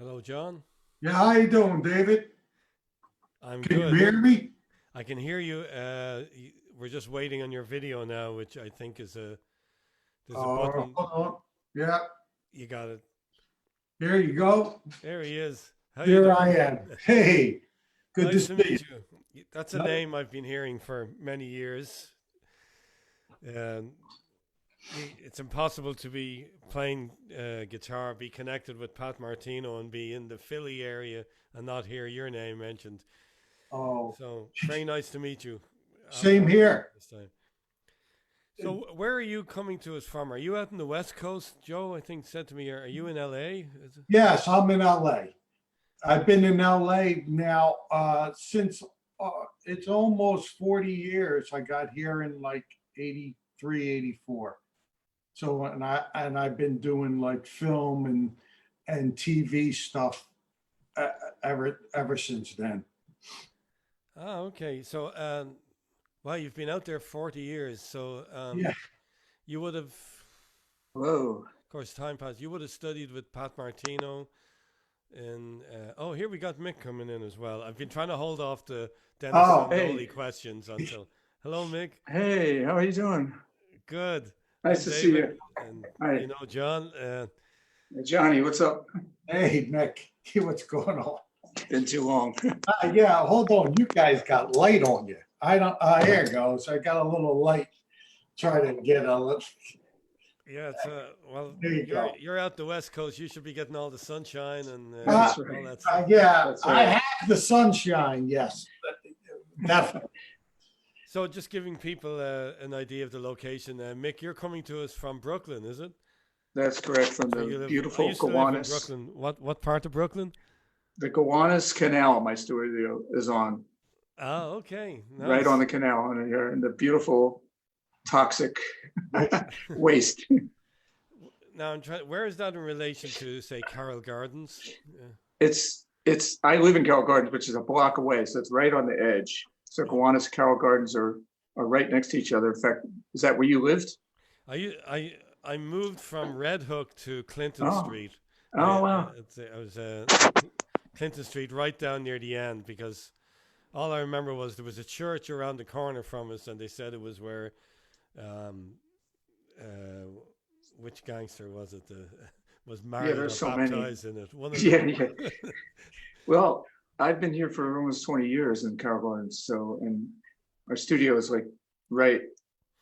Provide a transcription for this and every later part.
Hello, John. Yeah, how you doing, David? I'm Can you good. hear me? I can hear you. We're just waiting on your video now, which I think is there's a button. Hold on. Yeah, You got it. here you go. There he is. How you Here I doing? am. Hey, good to Nice see to you. meet you. That's a No, name I've been hearing for many years. Um, it's impossible to be playing guitar, be connected with Pat Martino, and be in the Philly area and not hear your name mentioned. oh, So very nice to meet you same after here. this time. So where are you coming to us from? Are you out in the West Coast? Joe, I think said to me, are you in LA? Is it? Yes, I'm in LA. I've been in LA now since it's almost 40 years. I got here in like 83, 84. So I've been doing like film and TV stuff uh, ever since then. Okay. So, well, you've been out there 40 years. So, Yeah. you would have, Whoa. of course, time passed. You would have studied with Pat Martino. And oh, here we got Mick coming in as well. I've been trying to hold off the Dennis Oh, Sandoli Hey, questions until. Hello, Mick. hey, how are you doing? Good. Nice I'm to see David, you. and Hi, John. Johnny, what's up? hey, Mick, what's going on? Been too long. Yeah, hold on. You guys got light on you. I don't. Here it goes. I got a little light. Try to get a little. Yeah, it's well, There you you're go. you're out the west coast. You should be getting all the sunshine and Uh, That's all right. that stuff. yeah, That's I right. have the sunshine. Yes, definitely. So, just giving people an idea of the location. Mick, you're coming to us from Brooklyn, is it? That's correct. From That's where the you live. I beautiful used to live in Gowanus, Brooklyn. What part of Brooklyn? the Gowanus Canal, my studio is on, Oh, okay, right on nice. the canal, and you're in the beautiful toxic waste. Now I'm trying. Where is that in relation to, say, Carroll Gardens? I live in Carroll Gardens, which is a block away, so it's right on the edge. So Oh, Gowanus and Carroll Gardens are right next to each other. In fact, is that where you lived? I moved from Red Hook to Clinton Oh, Street. oh wow. I was Clinton Street right down near the end because all I remember was there was a church around the corner from us, and they said it was where um, uh, which gangster was it? Was Yeah, married or there's so many. baptized in it. One of Yeah, them. yeah. Well, I've been here for almost 20 years in Carroll Gardens. So, and our studio is like right,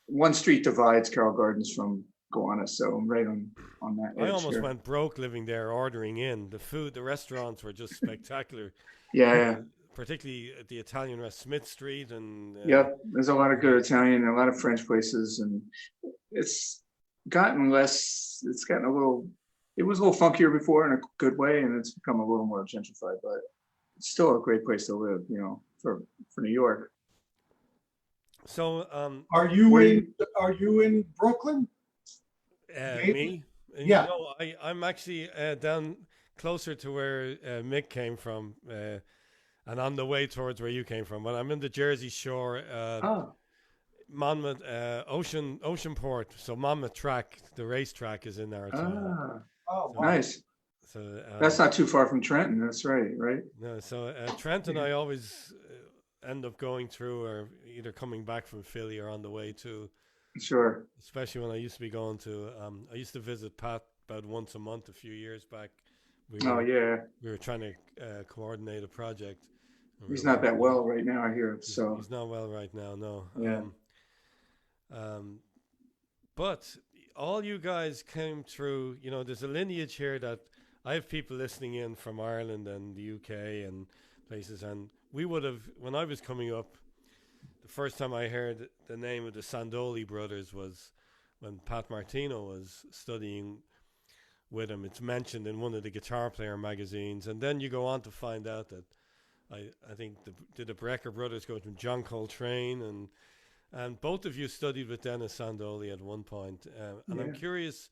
one street divides Carroll Gardens from Gowanus. So I'm right on that I edge almost here. went broke living there, ordering in. The food, the restaurants were just spectacular. Yeah, Uh, yeah. Particularly at the Italian rest, Smith Street, and Yep. There's a lot of uh, good Italian and a lot of French places. And it's gotten less, it's gotten a little, it was a little funkier before in a good way. And it's become a little more gentrified, but it's still a great place to live, for New York. so Are you Where in? you, Are you in Brooklyn, David? me, Yeah. no, I'm actually down closer to where Mick came from, and on the way towards where you came from. But I'm in the Jersey Shore, oh, Monmouth, Oceanport. So Monmouth Track, the racetrack is in our town. ah, Oh, So, wow. nice. so That's not too far from Trenton. That's right, right? no, so Trent and Yeah, I always end up going through, or either coming back from Philly or on the way to. sure. Especially when I used to be going to, I used to visit Pat about once a month a few years back. We Oh, were yeah. we were trying to coordinate a project. And we He's were not that working. well right now, I hear. So, He's not well right now, no. yeah. Um, but all you guys came through. There's a lineage here that I have people listening in from Ireland and the UK and places, and we would have when I was coming up. The first time I heard the name of the Sandoli brothers was when Pat Martino was studying with him. It's mentioned in one of the Guitar Player magazines, and then you go on to find out that I think the Brecker brothers go to John Coltrane, and both of you studied with Dennis Sandoli at one point. And I'm Yeah. curious,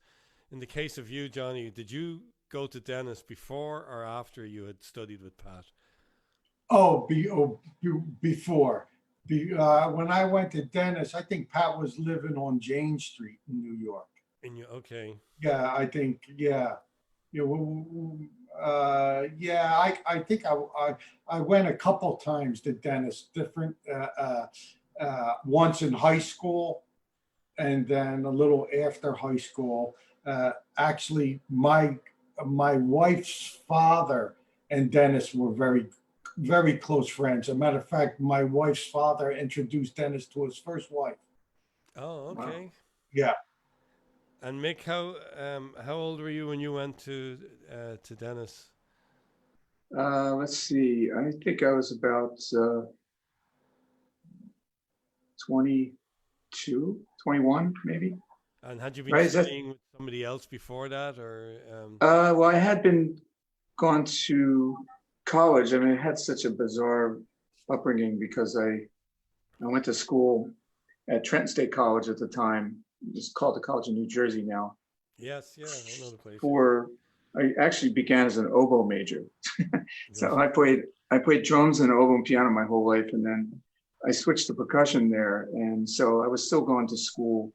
in the case of you, Johnny, did you go to Dennis before or after you had studied with Pat? Before. When I went to Dennis, I think Pat was living on Jane Street in New York. In you, okay, Yeah, I think. Yeah, yeah. Yeah, I think I went a couple times to dentist, different, once in high school and then a little after high school. Actually, my wife's father and Dennis were very close friends. As a matter of fact, my wife's father introduced Dennis to his first wife. Oh, Wow. okay. Yeah. And Mick, how old were you when you went to Dennis? Let's see. I think I was about 22, 21, maybe. And had you been Right? Is that? studying with somebody else before that, or Well, I had been gone to college. I mean, I had such a bizarre upbringing because I went to school at Trenton State College at the time. It's called the College of New Jersey now. yes, yeah, I know the place. For I actually began as an oboe major. Yes. So I played drums and oboe and piano my whole life, and then I switched to percussion there, and so I was still going to school.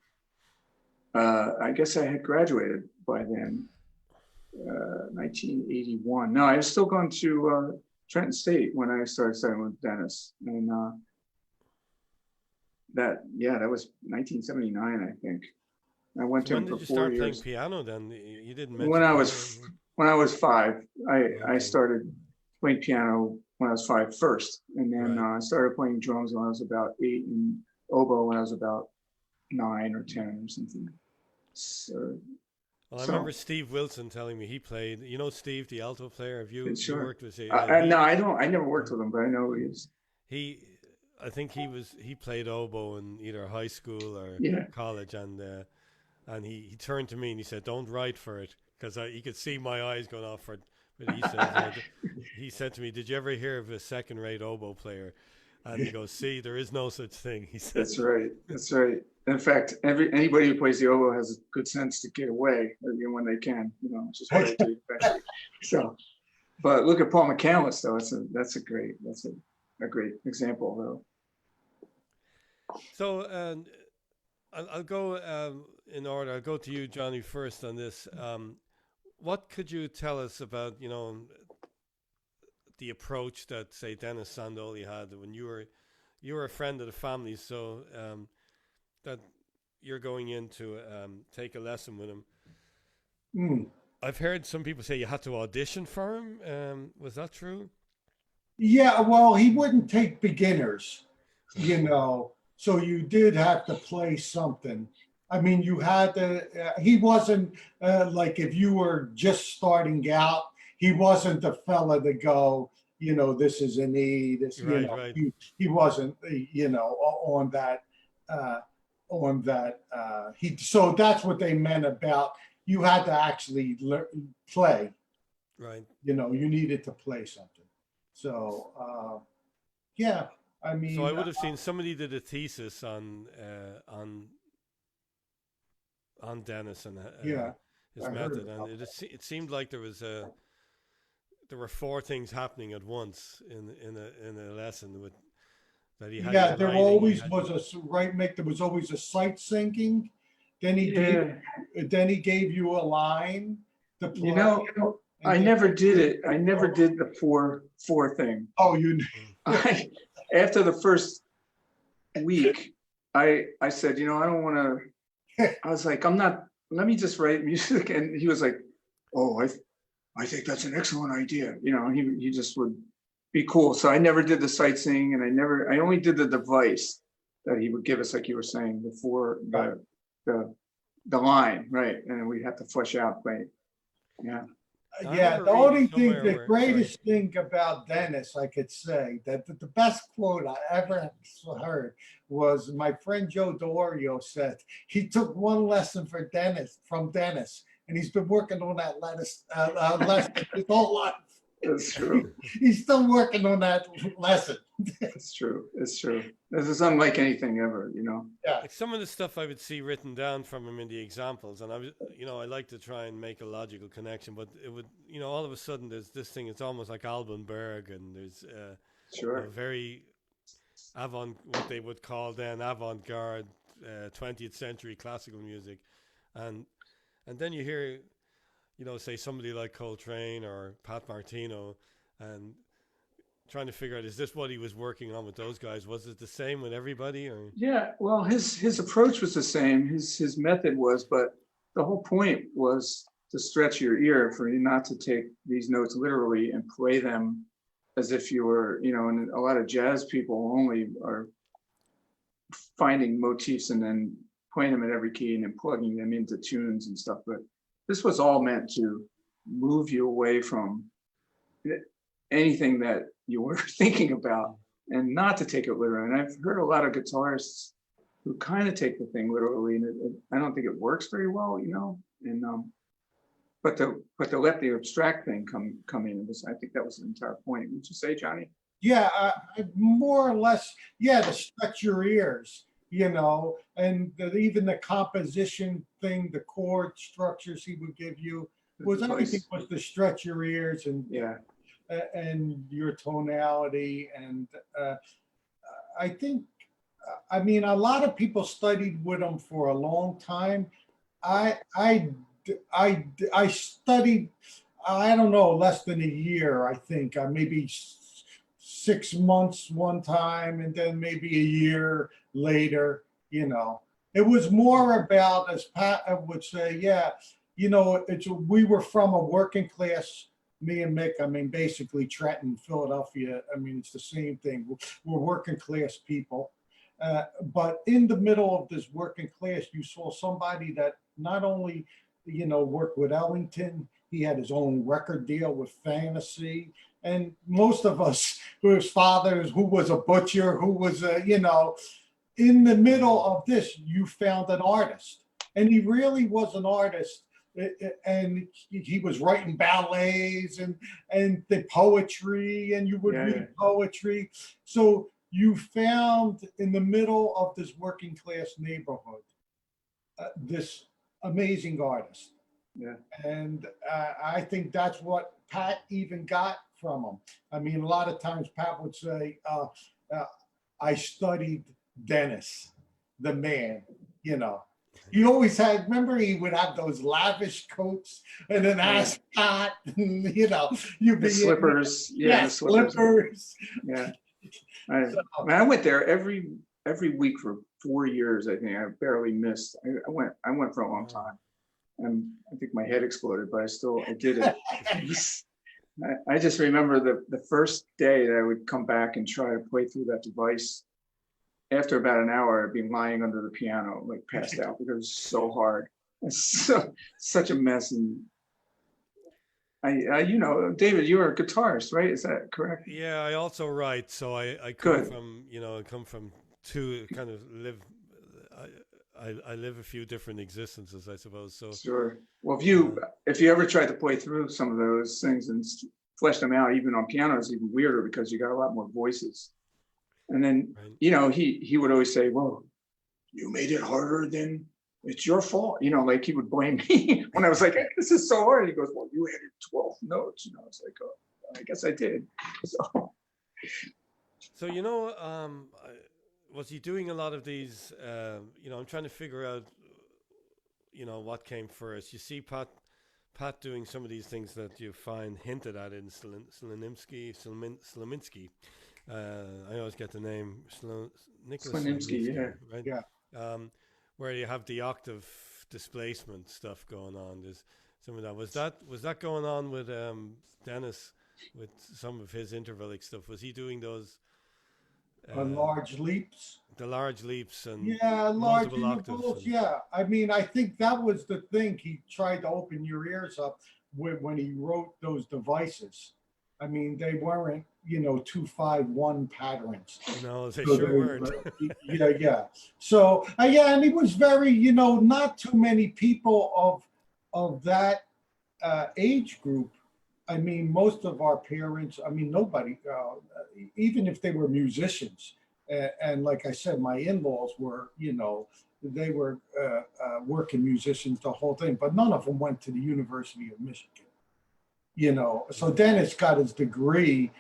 I guess I had graduated by then, 1981. No, I was still going to Trenton State when I started studying with Dennis, and that was 1979, I think. I went So to when him for did you four start playing years. piano? Then you didn't When mention I piano. was when I was five, I Okay, started playing piano when I was five first, and then right. I started playing drums when I was about 8, and oboe when I was about 9 or 10 or something. So, Well, I remember so Steve Wilson telling me he played. You know Steve, the alto player. Have you sure. worked with him? No, I don't. I never worked with him, but I know who he is. He, I think he played oboe in either high school or Yeah, college, and he turned to me and he said, "Don't write for it," because he could see my eyes going off for it. But he says, he said to me, "Did you ever hear of a second-rate oboe player?" And he goes, "See, there is no such thing." He said. that's right. That's right. In fact, anybody who plays the oboe has a good sense to get away, when they can. Which is what I do eventually. So. But look at Paul McCandless, though. That's a great example, though. So, I'll go in order. I'll go to you, Johnny, first on this. What could you tell us about, the approach that, say, Dennis Sandoli had when you were a friend of the family, so that you're going in to take a lesson with him. Mm. I've heard some people say you had to audition for him. Was that true? Yeah, well, he wouldn't take beginners. So you did have to play something. I mean, you had to, he wasn't like if you were just starting out, he wasn't the fella to go, this is an E, Right, right. he wasn't, on uh, so that's what they meant about you had to actually play, Right. you needed to play something. So, yeah, I So I mean, would have seen somebody did a thesis on Dennis and yeah, his I heard method, and about it seemed like there were four things happening at once in a lesson with that he had Yeah, you there writing. always was right, Mick. There was always a sight sinking. Then he gave, Yeah, then he gave you a line to you play, know, and I then never did it. I never did the four thing. oh, you I After the first week, I said, I don't want to. I was like, I'm not. Let me just write music, and he was like, oh, I think that's an excellent idea. He just would be cool. So I never did the sightseeing, and I only did the device that he would give us, like you were saying before, the line, right? And we have to flesh out, right? Yeah. I Yeah, remember the reading only thing, somewhere the where sorry, greatest thing about Dennis, I could say that the best quote I ever heard was my friend Joe Dorio said he took one lesson from Dennis, and he's been working on that lesson his whole life. That's true. He's still working on that lesson. It's true. It's true. This is unlike anything ever, Yeah, like some of the stuff I would see written down from him in the examples, and I like to try and make a logical connection, but it would, all of a sudden there's this thing. It's almost like Alban Berg, and there's Sure. very what they would call then avant-garde 20th century classical music, and then you hear you know, say somebody like Coltrane or Pat Martino, and trying to figure out, is this what he was working on with those guys? Was it the same with everybody, or? Yeah, well, his approach was the same. His method was, but the whole point was to stretch your ear for you not to take these notes literally and play them as if you were, you know, and a lot of jazz people only are finding motifs and then playing them at every key and then plugging them into tunes and stuff. But this was all meant to move you away from anything that you were thinking about and not to take it literally. And I've heard a lot of guitarists who kind of take the thing literally, and I don't think it works very well, you know. And but to let the abstract thing come in, I think that was the entire point. Would you say, Johnny? Yeah, more or less. Yeah, to stretch your ears, you know, and even the composition thing, the chord structures he would give you was everything was to stretch your ears and Yeah. And your tonality. And I think, I mean, a lot of people studied with him for a long time. I studied, I don't know, less than a year, I think. Maybe 6 months one time, and then maybe a year later, you know. It was more about, as Pat would say, yeah, you know, we were from a working class, me and Mick, I mean, basically Trenton, Philadelphia, I mean, it's the same thing. We're working class people. But in the middle of this working class, you saw somebody that not only, you know, worked with Ellington, he had his own record deal with Fantasy. And most of us, whose fathers, who was a butcher, who was a, you know, in the middle of this, you found an artist. And he really was an artist. And he was writing ballets and the poetry, and you would read poetry. So you found in the middle of this working class neighborhood this amazing artist. Yeah. And I think that's what Pat even got from him. I mean, a lot of times Pat would say, I studied Dennis, the man, you know. He always had, remember, he would have those lavish coats and an ascot, and, you know, you'd be the slippers. Yeah, the slippers. Yeah. I went there every week for 4 years. I think I barely missed. I went for a long time, and I think my head exploded, but I did it. I just remember the first day that I would come back and try to play through that device. After about an hour, I'd be lying under the piano, like passed out, because it was so hard. It's such a mess. And you know, David, you're a guitarist, right? Is that correct? Yeah, I also write. So I come from, you know, I come from two kind of live. I live a few different existences, I suppose. So sure. Well, if you ever tried to play through some of those things and flesh them out, even on piano, it's even weirder because you got a lot more voices. And then, you know, he would always say, well, you made it harder than it's your fault. You know, like he would blame me when I was like, hey, this is so hard. He goes, well, you added 12 notes. You know, it's like, oh, I guess I did. So, you know, was he doing a lot of these, you know, I'm trying to figure out, you know, what came first. You see Pat doing some of these things that you find hinted at in Slaminsky. I always get the name Nicholas Slaminsky, yeah. Right? Yeah. Where you have the octave displacement stuff going on. There's some of that. Was that going on with Dennis, with some of his intervallic stuff? Was he doing those large leaps? The large leaps and large multiple octaves. Yeah, I mean, I think that was the thing. He tried to open your ears up when he wrote those devices. I mean, they weren't, you know, 2-5-1 patterns. No, they sure weren't. Yeah. So and he was very, you know, not too many people of that age group. I mean, most of our parents, I mean, nobody, even if they were musicians, and like I said, my in-laws were, you know, they were working musicians, the whole thing, but none of them went to the University of Michigan. You know, so Dennis got his degree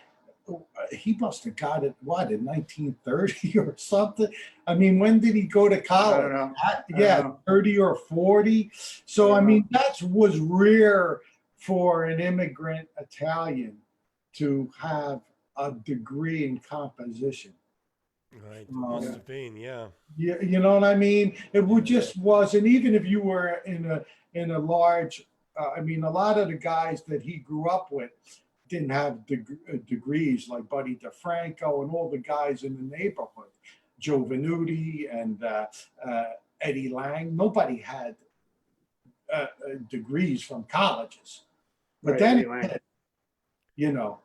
he must have got it, what, in 1930 or something? I mean, when did he go to I college? don't know. Yeah, know. 30 or 40. So, I I don't mean, that was rare for an immigrant Italian to have a degree in composition. Right. Must Um, have been, yeah. you know what I mean? It would just wasn't, even if you were in a large, I mean, a lot of the guys that he grew up with didn't have degrees like Buddy DeFranco and all the guys in the neighborhood, Joe Venuti and Eddie Lang. Nobody had degrees from colleges. But Right, then, Eddie Lang. you know,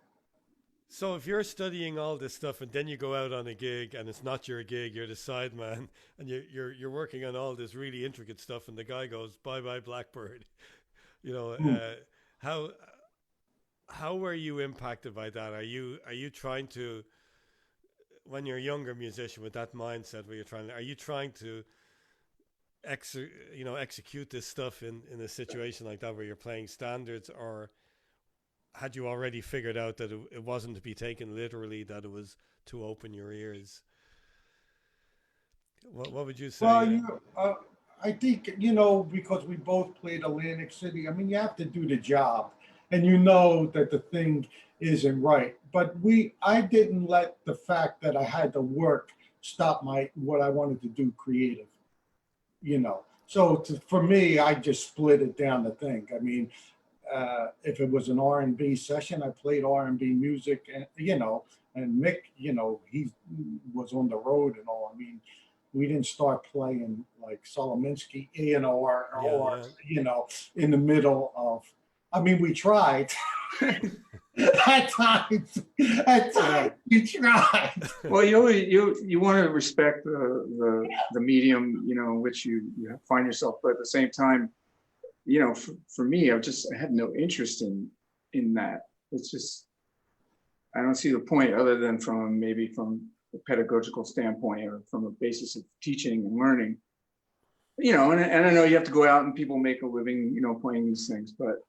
So if you're studying all this stuff and then you go out on a gig and it's not your gig, you're the sideman, and you're working on all this really intricate stuff, and the guy goes, "Bye bye Blackbird," you know, how how were you impacted by that? Are you trying to, when you're a younger musician with that mindset, where are you trying to execute this stuff in a situation like that where you're playing standards, or had you already figured out that it wasn't to be taken literally, that it was to open your ears? What would you say? well, I think, because we both played Atlantic City, I mean, you have to do the job and you know that the thing isn't right. But I didn't let the fact that I had to work stop what I wanted to do creative. So for me, I just split it down the thing. I mean, if it was an R&B session, I played R&B music, and Mick, he was on the road and all. I mean, we didn't start playing like Solominsky, or in the middle of. I mean, we tried. at times, we tried. Well, you want to respect the medium, in which you find yourself, but at the same time, for me, I had no interest in that. It's just, I don't see the point, other than from a pedagogical standpoint or from a basis of teaching and learning. And I know you have to go out and people make a living, playing these things, but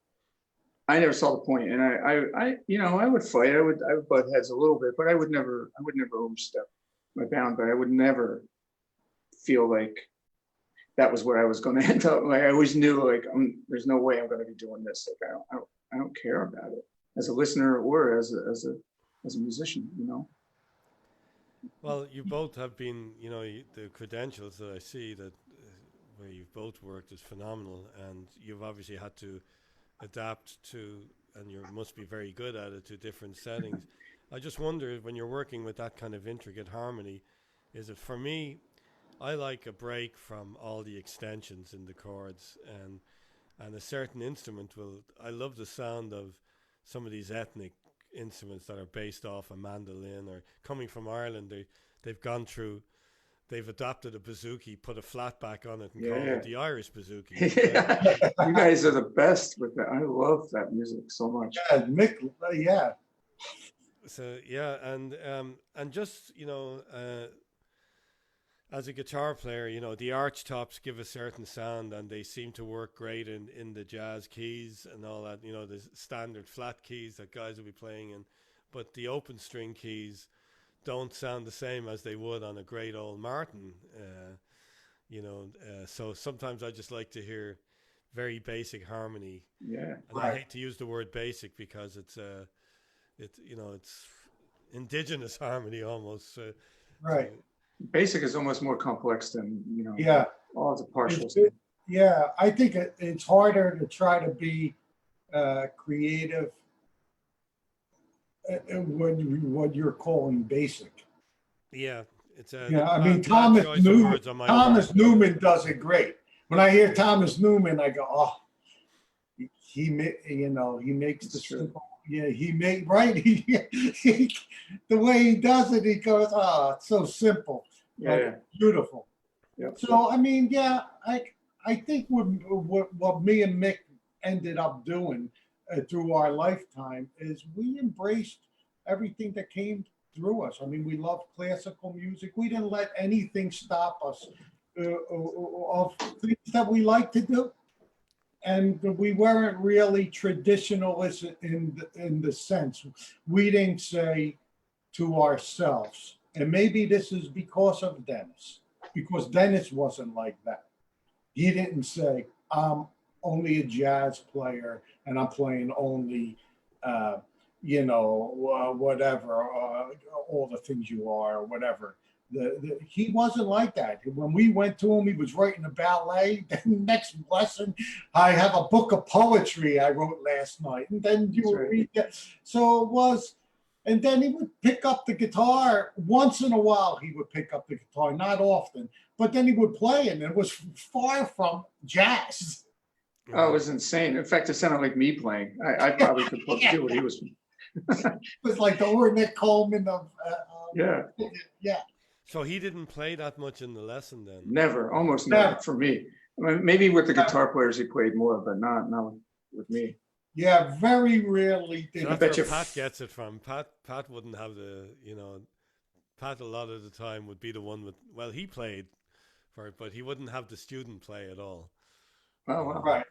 I never saw the point. And I would fight. I would butt heads a little bit, but I would never overstep my bound. But I would never feel like that was where I was going to end up. Like, I always knew, like, there's no way I'm going to be doing this. Like, I don't care about it as a listener or as a musician. Well, you both have been, the credentials that I see that where you've both worked is phenomenal, and you've obviously had to adapt to, and you must be very good at it, to different settings. I just wonder, when you're working with that kind of intricate harmony, is it, for me, I like a break from all the extensions in the chords, and a certain instrument I love the sound of some of these ethnic instruments that are based off a mandolin, or coming from Ireland, they've adopted a bouzouki, put a flat back on it, and called it the Irish bouzouki. You guys are the best with that. I love that music so much. Yeah, Mick, yeah. So yeah, and just as a guitar player, the arch tops give a certain sound, and they seem to work great in the jazz keys and all that. The standard flat keys that guys will be playing in, but the open string keys don't sound the same as they would on a great old Martin. So sometimes I just like to hear very basic harmony. Yeah, and I hate to use the word basic because it's indigenous harmony almost. Right. Basic is almost more complex than Yeah. all the partials. Yeah, I think it's harder to try to be creative what you're calling basic. Yeah, it's I mean, Thomas Newman does it great. When I hear Thomas Newman, I go, oh, he makes the simple. Yeah, the way he does it, he goes, oh, it's so simple. Yeah. Beautiful. Yep. So I mean, yeah, I think what me and Mick ended up doing through our lifetime is we embraced everything that came through us. I mean, we loved classical music. We didn't let anything stop us of things that we like to do, and we weren't really traditionalists in the sense. We didn't say, to ourselves. And maybe this is because of Dennis, because Dennis wasn't like that. He didn't say, I'm only a jazz player and I'm playing only, whatever, all the things you are, or whatever. He wasn't like that. When we went to him, he was writing a ballet. Then next lesson, I have a book of poetry I wrote last night. And then you would read that. So it was, and then he would pick up the guitar. Once in a while, he would pick up the guitar, not often, but then he would play it, and it was far from jazz. Oh, it was insane. In fact, it sounded like me playing. I probably could do what he was. It was like the Ornette Coleman of, Yeah, yeah. So he didn't play that much in the lesson then. never, almost never Never. for me. I mean, maybe with the guitar players he played more, but not with me. Yeah, very rarely did. So I that's bet where you Pat gets it from. Pat wouldn't have Pat a lot of the time would be the one with, well, he played for it, but he wouldn't have the student play at all. Oh, wow. Right.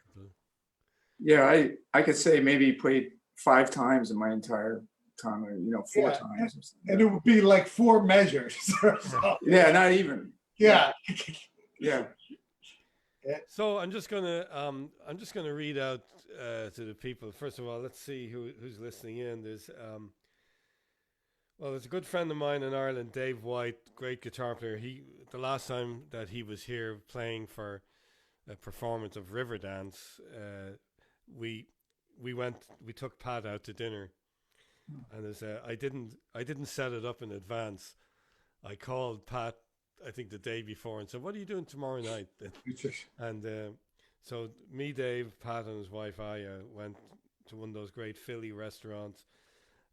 Yeah, I could say maybe he played 5 times in my entire time, or 4 Yeah, times. Or something. And it would be like 4 measures. So, Yeah, not even. yeah. Yeah. So I'm just gonna read out to the people. First of all, let's see who's listening in. There's there's a good friend of mine in Ireland, Dave White, great guitar player. The last time that he was here playing for a performance of Riverdance, we took Pat out to dinner, and I didn't set it up in advance. I called Pat, I think the day before, and said, "What are you doing tomorrow night?" And so me, Dave, Pat, and his wife Aya went to one of those great Philly restaurants,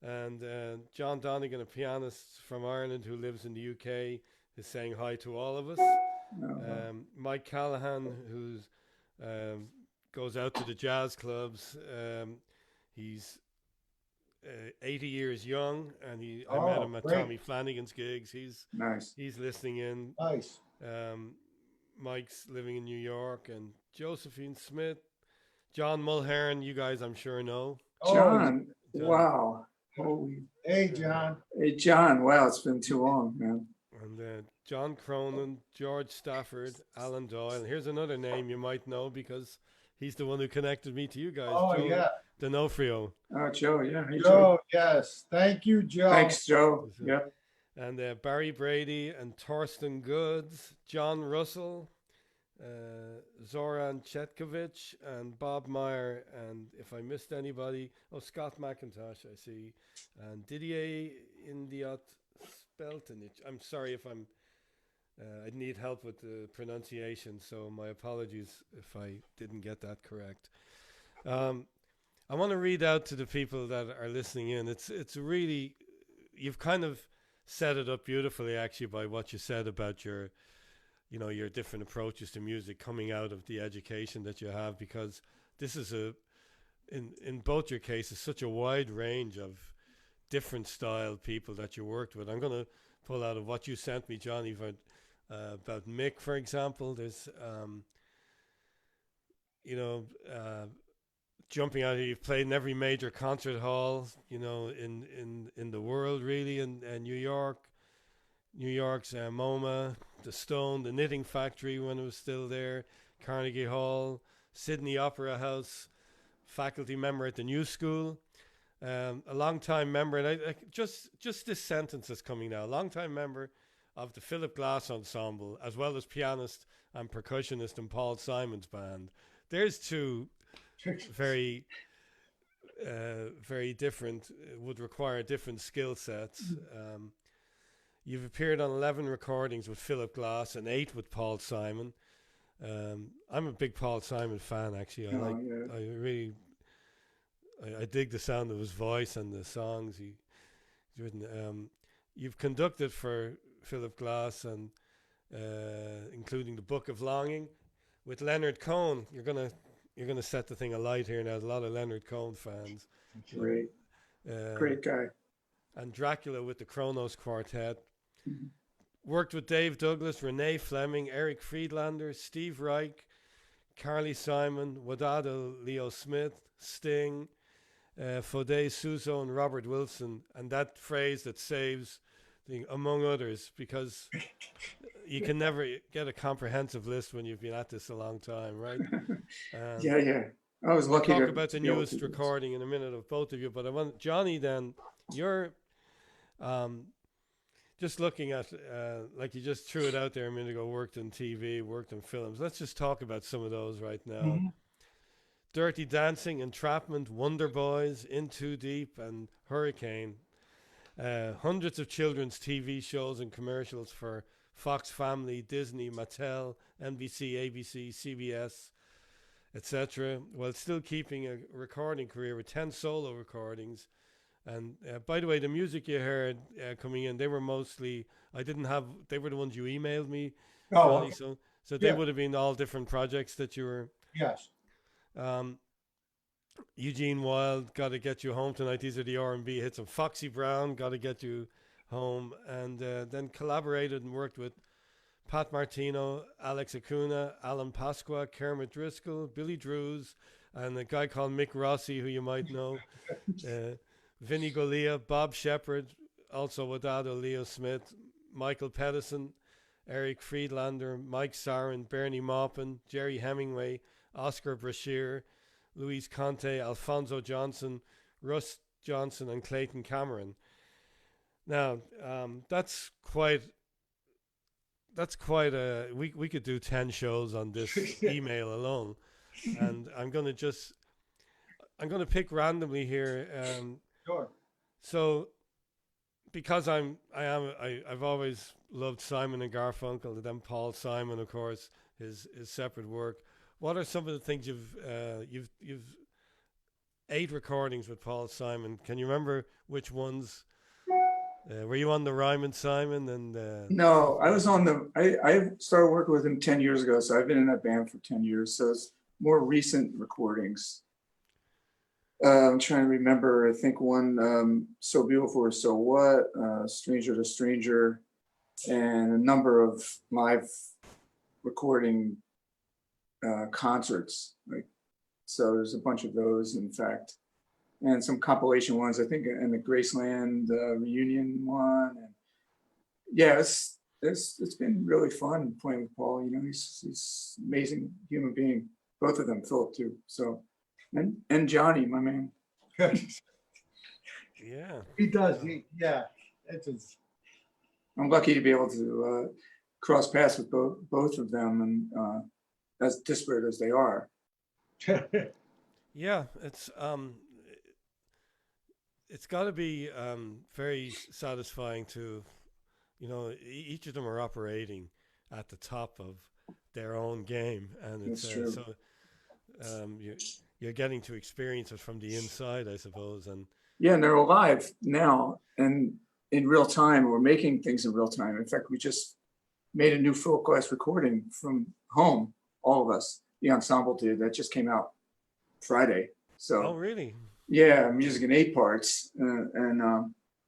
and John Donegan, a pianist from Ireland who lives in the UK, is saying hi to all of us. Mike Callahan, who's goes out to the jazz clubs. He's 80 years young, and I met him at great. Tommy Flanagan's gigs. Nice. He's listening in. Nice. Mike's living in New York, and Josephine Smith, John Mulhern, you guys I'm sure know. John. John. Wow. Holy. Hey, John. Hey, John. Wow, it's been too long, man. And John Cronin, George Stafford, Alan Doyle. Here's another name you might know because he's the one who connected me to you guys. Oh, Joe yeah. D'Onofrio. Oh, Joe. Yeah. Hey, Joe, yes. Thank you, Joe. Thanks, Joe. Yeah. And Barry Brady and Thorsten Goods, John Russell, Zoran Chetkovich, and Bob Meyer. And if I missed anybody, Scott McIntosh, I see. And Didier Indiot Speltenich. I'm sorry if I need help with the pronunciation, so my apologies if I didn't get that correct. I want to read out to the people that are listening in. It's really, you've kind of set it up beautifully actually by what you said about your different approaches to music coming out of the education that you have, because this is in both your cases such a wide range of different style people that you worked with. I'm going to pull out of what you sent me, Johnny, about Mick, for example. There's jumping out here, you've played in every major concert hall, in the world, really, and New York's MoMA, the Stone, the Knitting Factory when it was still there, Carnegie Hall, Sydney Opera House, faculty member at the New School, a long-time member, and I just this sentence that's coming now, a long-time member of the Philip Glass Ensemble, as well as pianist and percussionist in Paul Simon's band. There's two very different, would require different skill sets. You've appeared on 11 recordings with Philip Glass and 8 with Paul Simon. I'm a big Paul Simon fan, actually. I dig the sound of his voice and the songs he's written. You've conducted for Philip Glass, and including the Book of Longing with Leonard Cohen. You're gonna set the thing alight here now. There's a lot of Leonard Cohen fans. Great. Great guy. And Dracula with the Kronos Quartet. Mm-hmm. Worked with Dave Douglas, Renee Fleming, Eric Friedlander, Steve Reich, Carly Simon, Wadada Leo Smith, Sting, Fode Suso and Robert Wilson, and that phrase that saves, among others, because you can never get a comprehensive list when you've been at this a long time, right? Um, Yeah, yeah. I was we'll lucky talk to, about the be able to newest do this. recording in a minute of both of you, but I want Johnny. Then you're um, just looking at, like you just threw it out there a minute ago. Worked in TV, worked in films. Let's just talk about some of those right now. Mhm. Dirty Dancing, Entrapment, Wonder Boys, In Too Deep, and Hurricane. Hundreds of children's TV shows and commercials for Fox Family, Disney, Mattel, NBC, ABC, CBS, etc., while still keeping a recording career with 10 solo recordings. And by the way, the music you heard coming in, they were mostly, I didn't have, they were the ones you emailed me, Oh, Johnny. okay. So they Yeah, would have been all different projects that you were. yes. Um, Eugene Wild, Got to Get You Home Tonight. These are the R&B hits. And Foxy Brown, Got to Get You Home. And then collaborated and worked with Pat Martino, Alex Acuna, Alan Pasqua, Kermit Driscoll, Billy Drews, and a guy called Mick Rossi, who you might know, Vinnie Golia, Bob Shepard, also Wadado, Leo Smith, Michael Pedersen, Eric Friedlander, Mike Sarin, Bernie Maupin, Jerry Hemingway, Oscar Brashear, Luis Conte, Alfonso Johnson, Russ Johnson, and Clayton Cameron. Now, that's quite a we could do 10 shows on this email alone, and I'm going to pick randomly here. Sure. So because I've always loved Simon and Garfunkel, and then Paul Simon, of course, his separate work. What are some of the things you've 8 recordings with Paul Simon? Can you remember which ones? Were you on the Ryman Simon and No, I was on the, I started working with him 10 years ago, so I've been in that band for 10 years. So it's more recent recordings. I'm trying to remember, I think one, So Beautiful or So What, Stranger to Stranger, and a number of live recording concerts. Like, so there's a bunch of those, in fact, and some compilation ones, I think, and the Graceland reunion one. And yeah, it's been really fun playing with Paul. You know, he's an amazing human being. Both of them, Philip too. So, and Johnny, my man. yeah? He does. Yeah. It's I'm lucky to be able to cross paths with both of them, and as disparate as they are. Yeah, it's got to be very satisfying to, each of them are operating at the top of their own game, and it's That's true. so you're getting to experience it from the inside, I suppose. And Yeah, and they're alive now and in real time. We're making things in real time. In fact, we just made a new full glass recording from home, all of us, the ensemble did, that just came out Friday. So oh, really? yeah, music in 8 parts.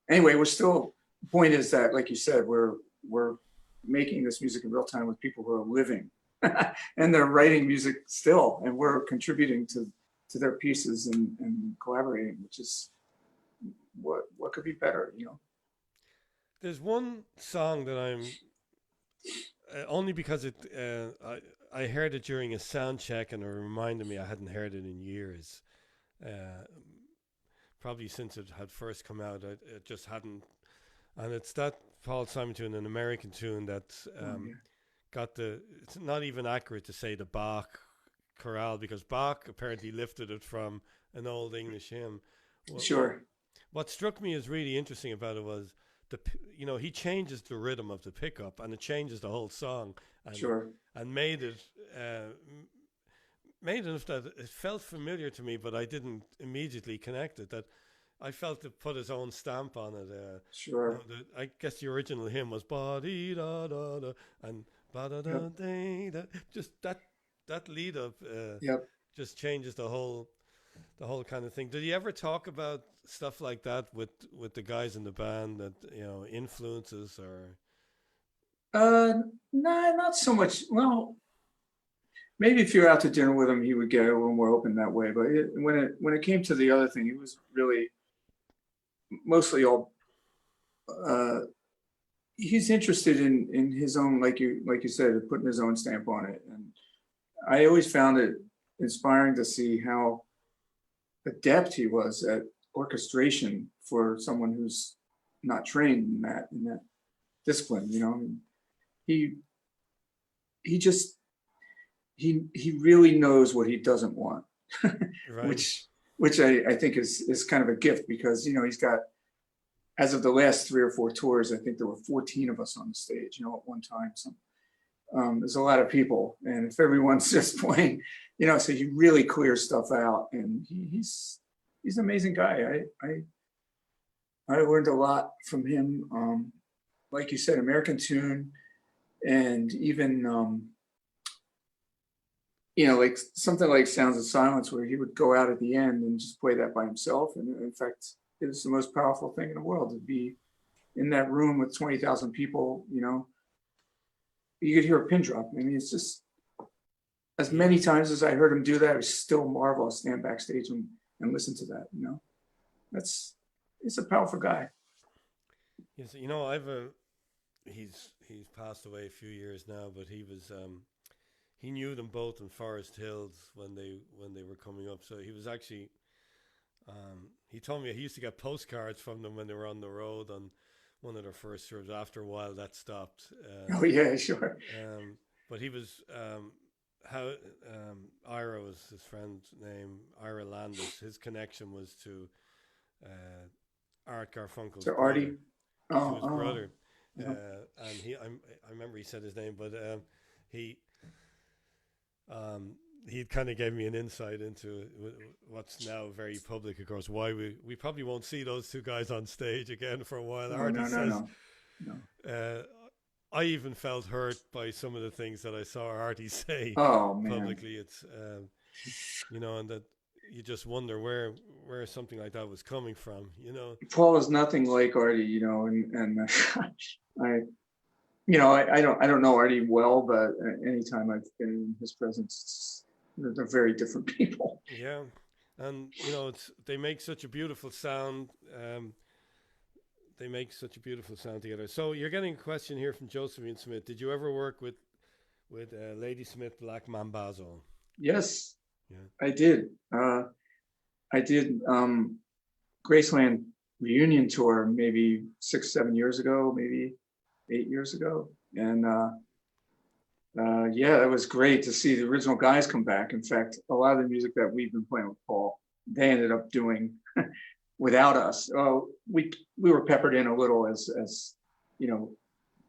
Anyway, we're still, the point is that, like you said, we're making this music in real time with people who are living and they're writing music still, and we're contributing to their pieces and collaborating, which is what could be better, you know? There's one song that I'm only because I heard it during a sound check and it reminded me I hadn't heard it in years. Probably since it had first come out, it just hadn't. And it's that Paul Simon tune, an American tune that got the. It's not even accurate to say the Bach chorale, because Bach apparently lifted it from an old English hymn. Sure. What struck me as really interesting about it was he changes the rhythm of the pickup and it changes the whole song, and Sure. and made it enough that it felt familiar to me, but I didn't immediately connect it. That I felt it put his own stamp on it. Sure. I guess the original hymn was ba dee da da da and ba da da dee da. Just that lead up Yep. just changes the whole kind of thing. Did you ever talk about stuff like that with the guys in the band, that influences or? No, not so much. Well, maybe if you're out to dinner with him, he would get a little more open that way. But when it came to the other thing, he was really mostly all. He's interested in his own, like you said, putting his own stamp on it. And I always found it inspiring to see how adept he was at orchestration for someone who's not trained in that discipline. You know, he just he really knows what he doesn't want, Right. which I think is kind of a gift, because you know he's got, as of the last 3 or 4 tours, I think there were 14 of us on the stage, you know, at one time. So there's a lot of people, and if everyone's just playing, you know, so he really clears stuff out, and he's an amazing guy. I learned a lot from him. Like you said, American Tune, and even you know, like something like Sounds of Silence, where he would go out at the end and just play that by himself. And in fact, it was the most powerful thing in the world to be in that room with 20,000 people. You know, you could hear a pin drop. I mean, it's just, as many times as I heard him do that, it was still marvelous. Stand backstage and listen to that. You know, it's a powerful guy. Yes, you know, he's passed away a few years now, but he was he knew them both in Forest Hills when they were coming up. So he was actually he told me he used to get postcards from them when they were on the road on one of their first tours. After a while, that stopped. Oh yeah, sure. But he was how Ira was his friend's name, Ira Landis. His connection was to Art Garfunkel's So Artie, brother, to his brother. Yeah. And I remember he said his name, but he kind of gave me an insight into what's now very public, of course, why we probably won't see those two guys on stage again for a while. No. I even felt hurt by some of the things that I saw Artie say publicly. It's you know, and that you just wonder where something like that was coming from. You know, Paul is nothing like Artie. You know, and I. You know, I don't know Artie well, but anytime I've been in his presence, they're very different people. Yeah, and you know, they make such a beautiful sound. They make such a beautiful sound together. So you're getting a question here from Josephine Smith. Did you ever work with Lady Smith Black Mambazo? Yes, yeah, I did. I did Graceland reunion tour maybe 6-7 years ago, maybe 8 years ago, and yeah, that was great to see the original guys come back. In fact, a lot of the music that we've been playing with Paul, they ended up doing without us. We were peppered in a little as you know,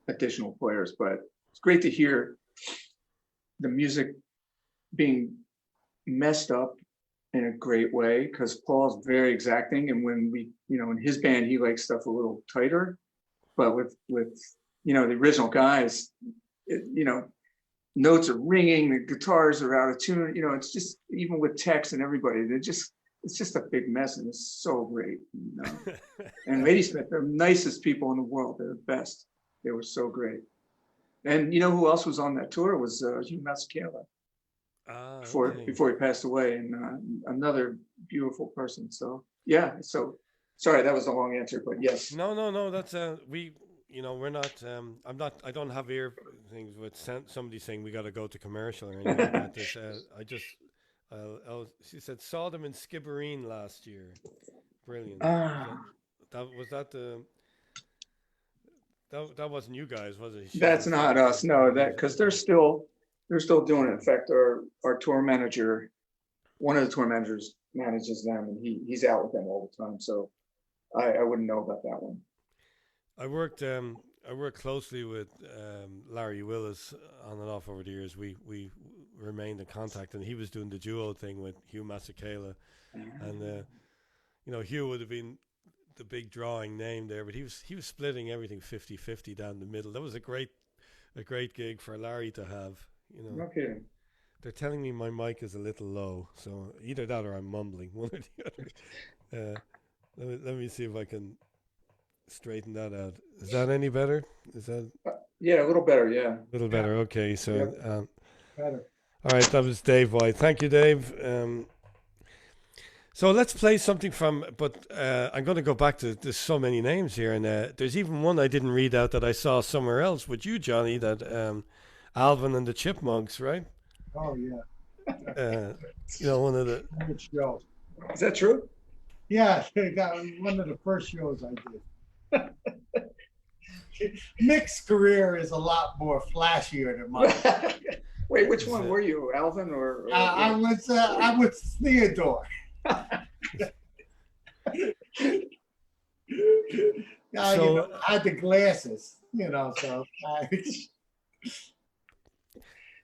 additional players, but it's great to hear the music being messed up in a great way, because Paul's very exacting, and when we, you know, in his band, he likes stuff a little tighter, but with you know, the original guys, you know, notes are ringing, the guitars are out of tune, you know, it's just, even with Tex and everybody, it's just a big mess, and it's so great. You know? And Lady Smith, they're the nicest people in the world. They're the best. They were so great. And you know who else was on that tour was Hugh Masekela before he passed away, and another beautiful person. So yeah, so sorry, that was a long answer, but yes. No, that's we. You know, we're not. I don't have ear things with somebody saying we got to go to commercial or anything like this. She said saw them in Skibbereen last year. Brilliant. That wasn't you guys, was it? That's not us. No, that because they're still doing it. In fact, our tour manager, one of the tour managers manages them, and he's out with them all the time. So I wouldn't know about that one. I worked closely with Larry Willis on and off over the years. We remained in contact, and he was doing the duo thing with Hugh Masekela, and you know, Hugh would have been the big drawing name there, but he was splitting everything 50-50 down the middle. That was a great gig for Larry to have. You know, okay. They're telling me my mic is a little low, so either that or I'm mumbling, one or the other. Let me see if I can straighten that out. Is that any better? Is that yeah, a little better? Yeah, a little better? Okay, so better. All right, that was Dave White. Thank you, Dave. So let's play something from, but I'm going to go back to, there's so many names here, and there's even one I didn't read out that I saw somewhere else with you, Johnny, that Alvin and the Chipmunks, right? Oh, yeah. Uh, one of the, Good show. Is that true? Yeah, that was one of the first shows I did. Mick's career is a lot more flashier than mine. Wait, which one were you, Alvin or I was Theodore. Yeah, So- I had the glasses, so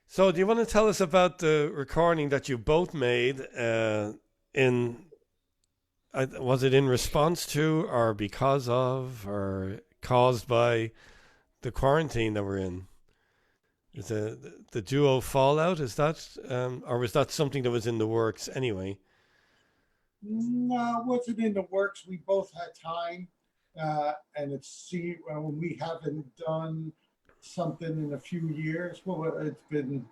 So do you want to tell us about the recording that you both made was it in response to or because of or caused by the quarantine that we're in? Is the duo fallout, is that or was that something that was in the works anyway? no, it wasn't in the works. We both had time, and we haven't done something in a few years. Well, it's been,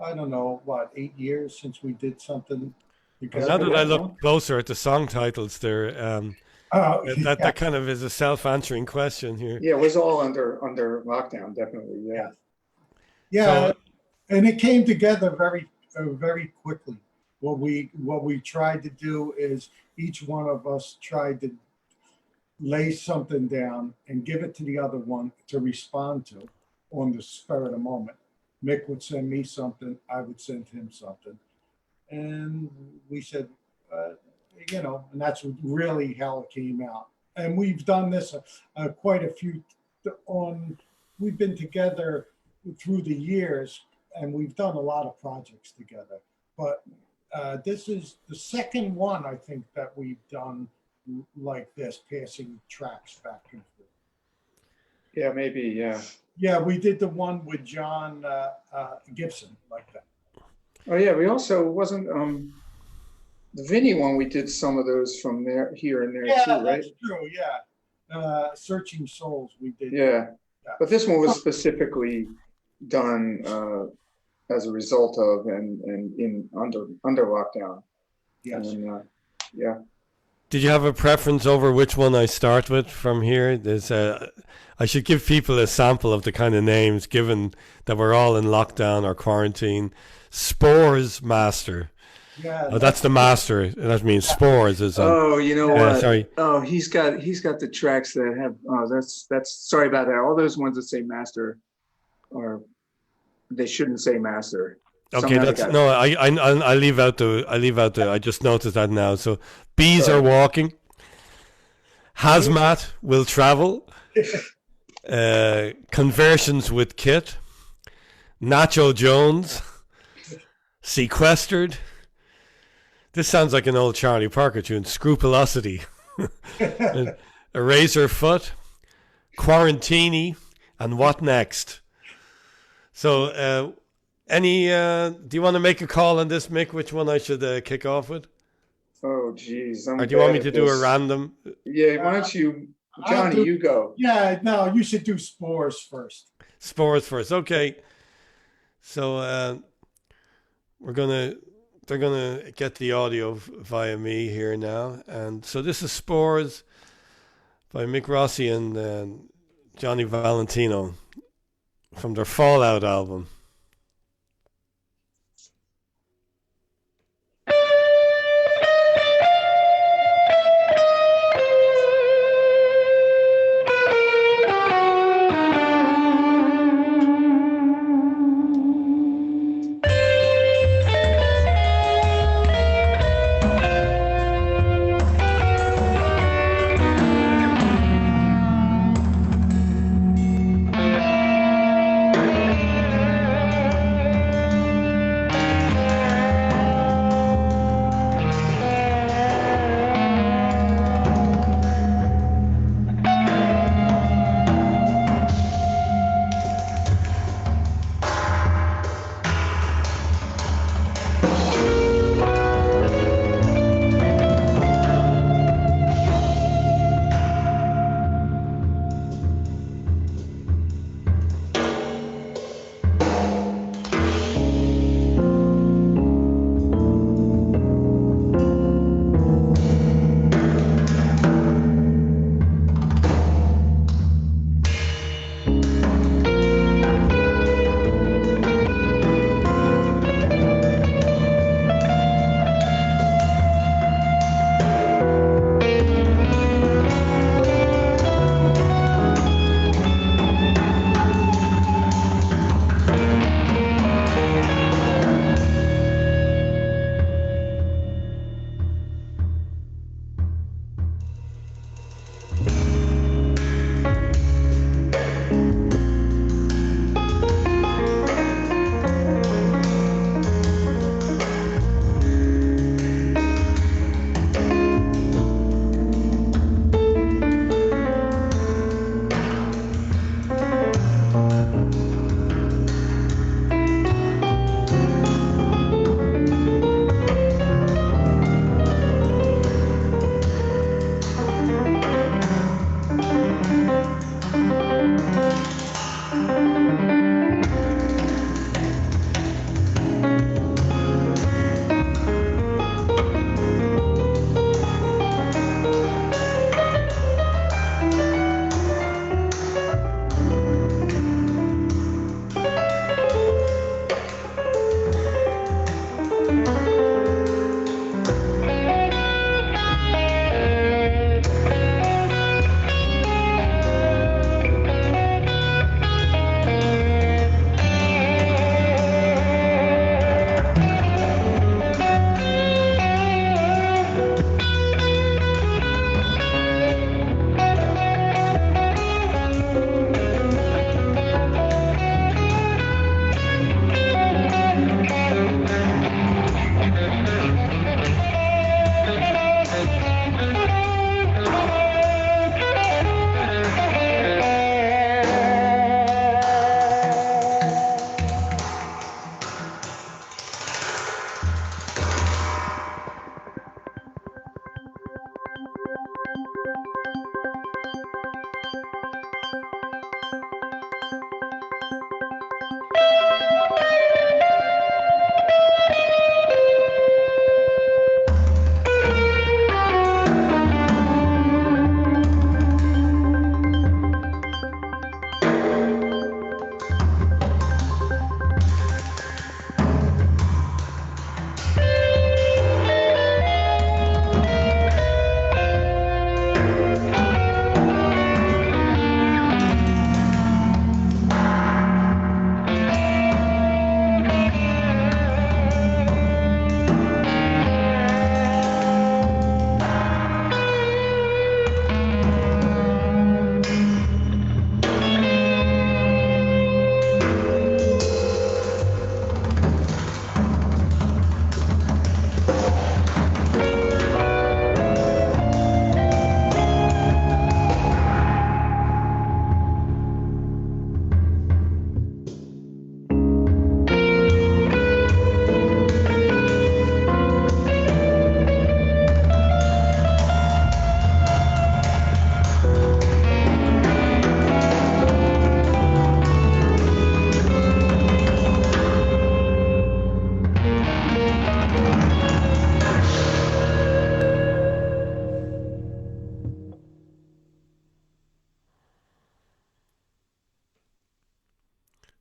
I don't know, 8 years since we did something. Because Now that I look closer at the song titles there, that kind of is a self-answering question here. Yeah, it was all under lockdown, definitely. Yeah. Yeah, So- and it came together very quickly. What we tried to do is each one of us tried to lay something down and give it to the other one to respond to on the spur of the moment. Mick would send me something, I would send him something, and we said, and that's really how it came out. And we've done this quite a few we've been together through the years, and we've done a lot of projects together. But this is the second one, I think, that we've done like this, passing tracks back and forth. Yeah, maybe. Yeah. Yeah, we did the one with John Gibson like that. Oh yeah, we also wasn't the Vinny one. We did some of those from there, here and there Yeah, too, right? that's true. Yeah, Searching Souls we did. Yeah, but this one was specifically done as a result of and in under lockdown. Yes. And, yeah. Did you have a preference over which one I start with from here? I should give people a sample of the kind of names, given that we're all in lockdown or quarantine. Spores Master. Yeah. Oh, that's the master. That means Spores is. Oh, you know what? Sorry. Oh, he's got the tracks that have. Oh, that's. Sorry about that. All those ones that say master, or they shouldn't say master. Okay, Somehow that's no. I leave out the. I just noticed that now. So bees are walking. Hazmat will travel. Conversions with Kit. Nacho Jones. Sequestered. This sounds like an old Charlie Parker tune. Scrupulosity. Eraser Foot. Quarantini. And what next? So, do you want to make a call on this, Mick? Which one I should kick off with? Oh, geez. Or do you want me to do a random? Yeah, why don't you, Johnny? You go. Yeah, no, you should do Spores first. Spores first. Okay. So they're gonna get the audio via me here now, and so this is Spores by Mick Rossi and Johnnie Valentino from their Fallout album.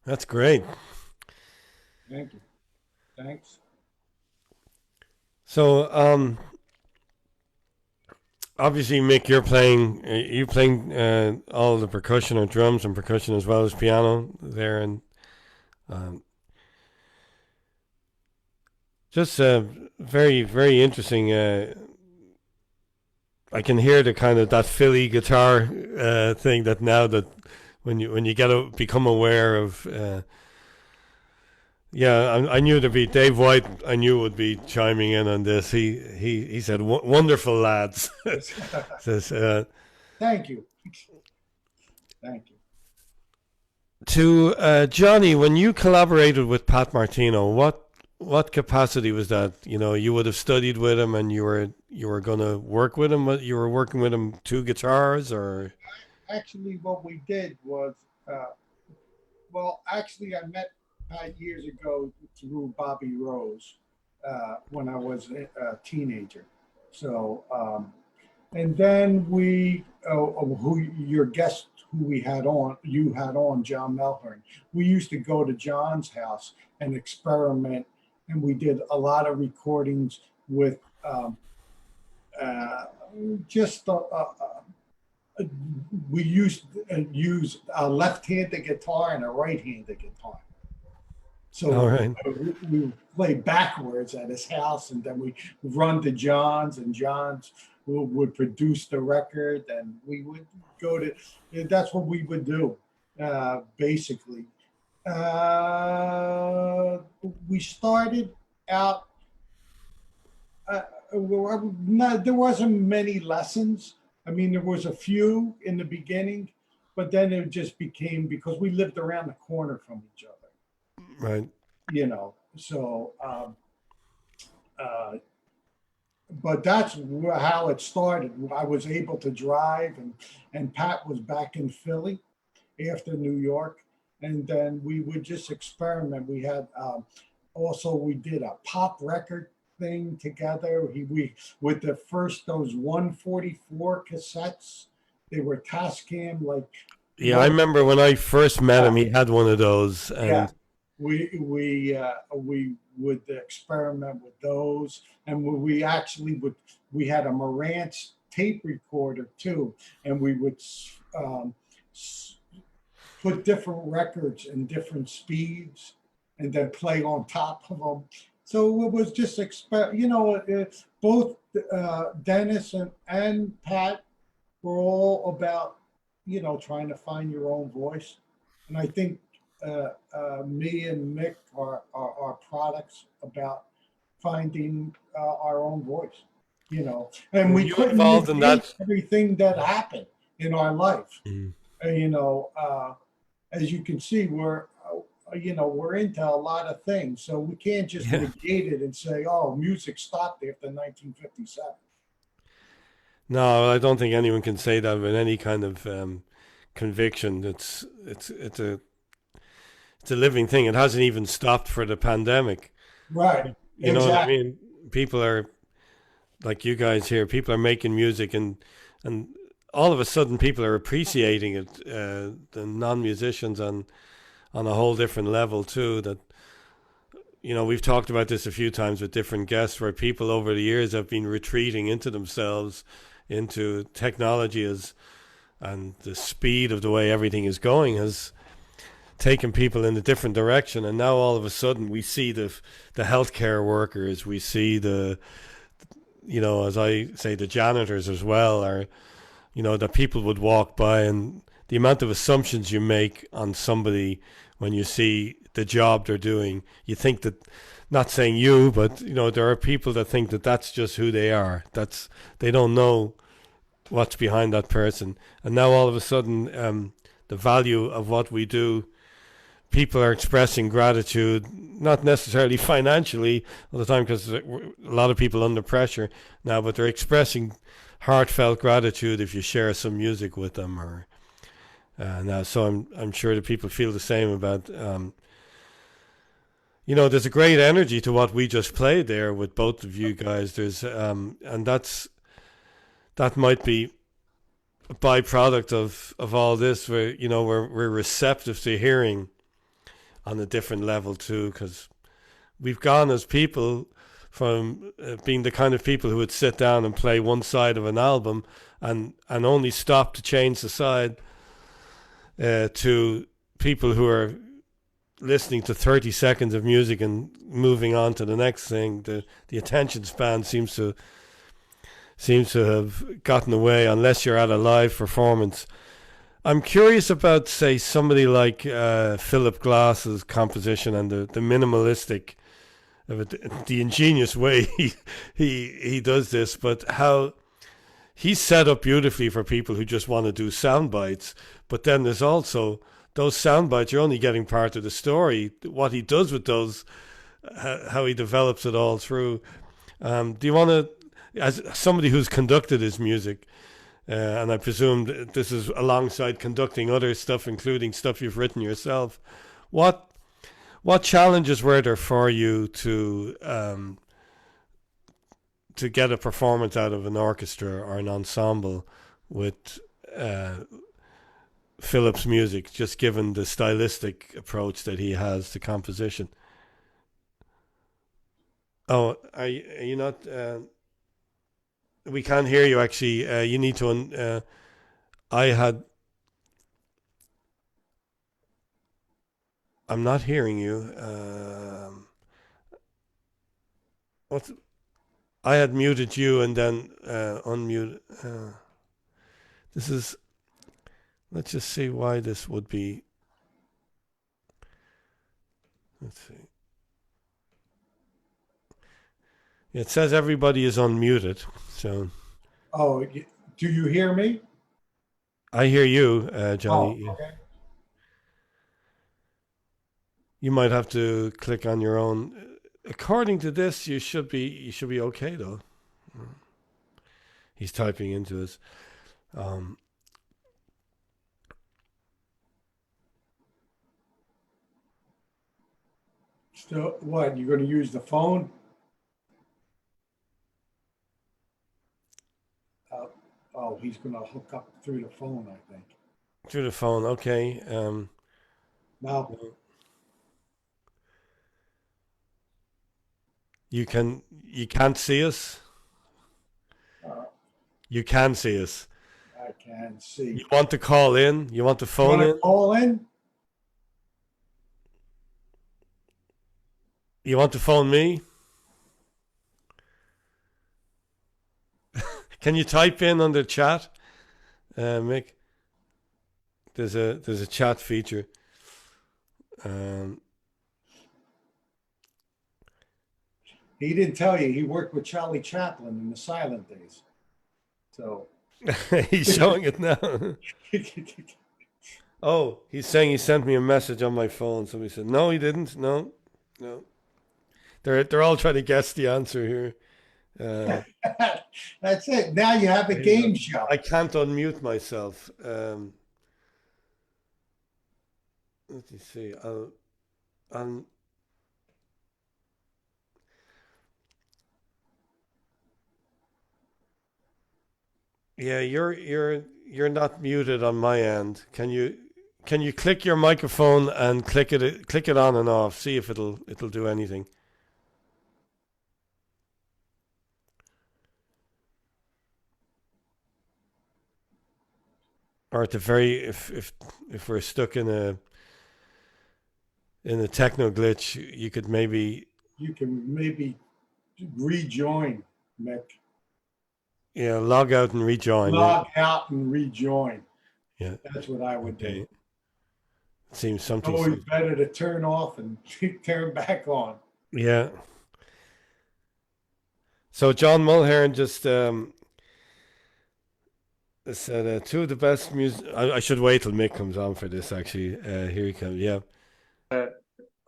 That's great. Thank you. Thanks. So, obviously, Mick, you playing all the percussion or drums and percussion as well as piano there, and um, just very, very interesting. I can hear the kind of that Philly guitar thing that now that when you get to become aware of. Yeah, I knew there'd be Dave White. I knew would be chiming in on this. He said, "Wonderful lads." Says Thank you. Thank you. to Johnny, when you collaborated with Pat Martino, what capacity was that? You know, you would have studied with him, and you were going to work with him. You were working with him two guitars, or Actually, what we did was, uh, well, actually, I met Pat years ago through Bobby Rose when I was a teenager. So, and then who your guest who we had on, you had on, John Melhern. We used to go to John's house and experiment, and we did a lot of recordings with uh, just we used use a left-handed guitar and a right-handed guitar. all So right, we would play backwards at his house, and then we run to John's, and John's would produce the record, and we would go to. That's what we would do, basically. Uh, we started out. There wasn't many lessons. I mean, there was a few in the beginning, but then it just became because we lived around the corner from each other, right. you know. So, uh, but that's how it started. I was able to drive, and Pat was back in Philly after New York, and then we would just experiment. We had also we did a pop record thing together. We with the first those 144 cassettes. They were Tascam like Yeah, I one. remember when I first met Yeah, him, he had one of those, yeah. and We would experiment with those, and we actually would we had a Marantz tape recorder too, and we would um, put different records in different speeds and then play on top of them. So it was just both Dennis and Pat were all about trying to find your own voice, and I think me and Mick are products about finding our own voice. And were we you couldn't involved in negate that? everything that happened in our life. Mm. And, as you can see, we're into a lot of things, so we can't just Yeah. negate it and say, "Oh, music stopped after 1957." No, I don't think anyone can say that with any kind of conviction. It's a living thing. It hasn't even stopped for the pandemic. Right? You know what I Exactly. mean? People are like you guys here. People are making music, and all of a sudden, people are appreciating it. The non-musicians on a whole different level too. That we've talked about this a few times with different guests, where people over the years have been retreating into themselves, into technology and the speed of the way everything is going has taken people in a different direction. And now all of a sudden we see the healthcare workers, we see as I say, the janitors as well, or that people would walk by, and the amount of assumptions you make on somebody when you see the job they're doing, you think that, not saying you, but there are people that think that that's just who they are. They don't know what's behind that person. And now all of a sudden, the value of what we do, people are expressing gratitude, not necessarily financially all the time, because a lot of people under pressure now, but they're expressing heartfelt gratitude if you share some music with them, or now. So I'm sure that people feel the same about. There's a great energy to what we just played there with both of you guys. There's and that might be byproduct of all this, where we're receptive to hearing on a different level too, because we've gone as people from being the kind of people who would sit down and play one side of an album and only stop to change the side, to people who are listening to 30 seconds of music and moving on to the next thing. The attention span seems to have gotten away unless you're at a live performance. I'm curious about, say, somebody like Philip Glass's composition and the minimalistic of it, the ingenious way he does this, but how he's set up beautifully for people who just want to do sound bites. But then there's also those sound bites, you're only getting part of the story. What he does with those, how he develops it all through. Do you want to, as somebody who's conducted his music, and I presume this is alongside conducting other stuff, including stuff you've written yourself, what challenges were there for you to get a performance out of an orchestra or an ensemble with Philip's music, just given the stylistic approach that he has to composition? Oh, are you not? We can't hear you, actually. You need to. I'm not hearing you. I had muted you and then unmuted. This is. Let's just see why this would be. Let's see. It says everybody is unmuted. So. Oh, do you hear me? I hear you, Johnny. Oh, okay. You might have to click on your own. According to this, you should be okay though. He's typing into us. So what, you're going to use the phone? Oh, he's going to hook up through the phone, I think. Through the phone, okay. Now, you can't see us. You can see us. I can see. You want to call in? You want to You phone want to in? call in? You want to phone me? Can you type in under chat, Mick? There's a chat feature. He didn't tell you. He worked with Charlie Chaplin in the silent days. So He's showing it now. Oh, he's saying he sent me a message on my phone. Somebody said, no, he didn't. No. They're all trying to guess the answer here. that's it. Now you have a game show. I can't unmute myself. Let me see. Yeah, you're not muted on my end. Can you click your microphone and click it on and off? See if it'll do anything. Or at the very, if we're stuck in a techno glitch, you could maybe. You can maybe rejoin, Mick. Yeah, log out and rejoin. Log out and rejoin. Yeah, that's what I would do. It seems something. Always better to turn off and turn back on. Yeah. So John Mulhern just said two of the best music. I should wait till Mick comes on for this. Actually, here he comes. Yeah. Are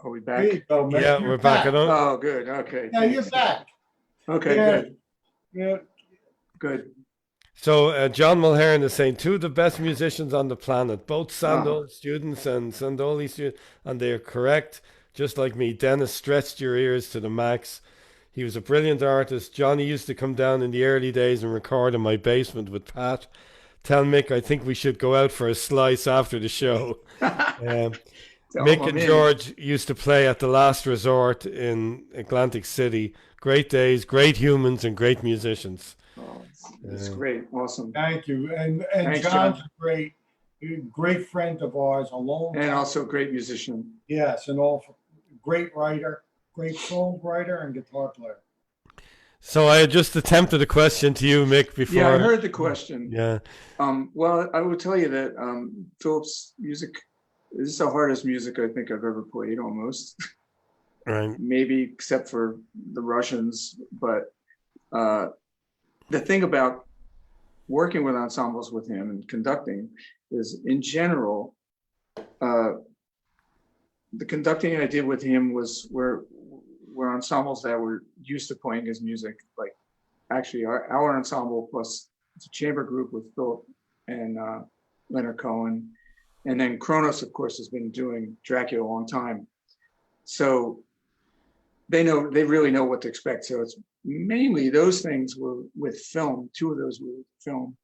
we back? There you go, Mick. Yeah, we're back. Oh, good. Okay. Yeah, you're back. Okay, Yeah. good. Yeah. Good. So John Mulhern is saying two of the best musicians on the planet, both Sandol students and Sandoli students, and they are correct. Just like me, Dennis stretched your ears to the max. He was a brilliant artist. Johnny used to come down in the early days and record in my basement with Pat. Tell Mick I think we should go out for a slice after the show. tell them Mick I'm and in. George used to play at the Last Resort in Atlantic City. Great days, great humans, and great musicians. Oh, it's Uh, great. Awesome. Thank you. And Thanks, John's John. a great friend of ours, a long And time. also a great musician. Yes, and all great writer, great songwriter and guitar player. so I had just attempted a question to you, Mick, before. Yeah, I heard the question. Yeah. Well, I would tell you that Philip's music is the hardest music I think I've ever played, almost. Right. Maybe except for the Russians. But the thing about working with ensembles with him and conducting is, in general, the conducting I did with him were ensembles that were used to playing his music. Like, actually, our ensemble plus it's a chamber group with Philip and Leonard Cohen, and then Kronos, of course, has been doing Dracula a long time, so they really know what to expect. So it's mainly those things were with film. Two of those were with film.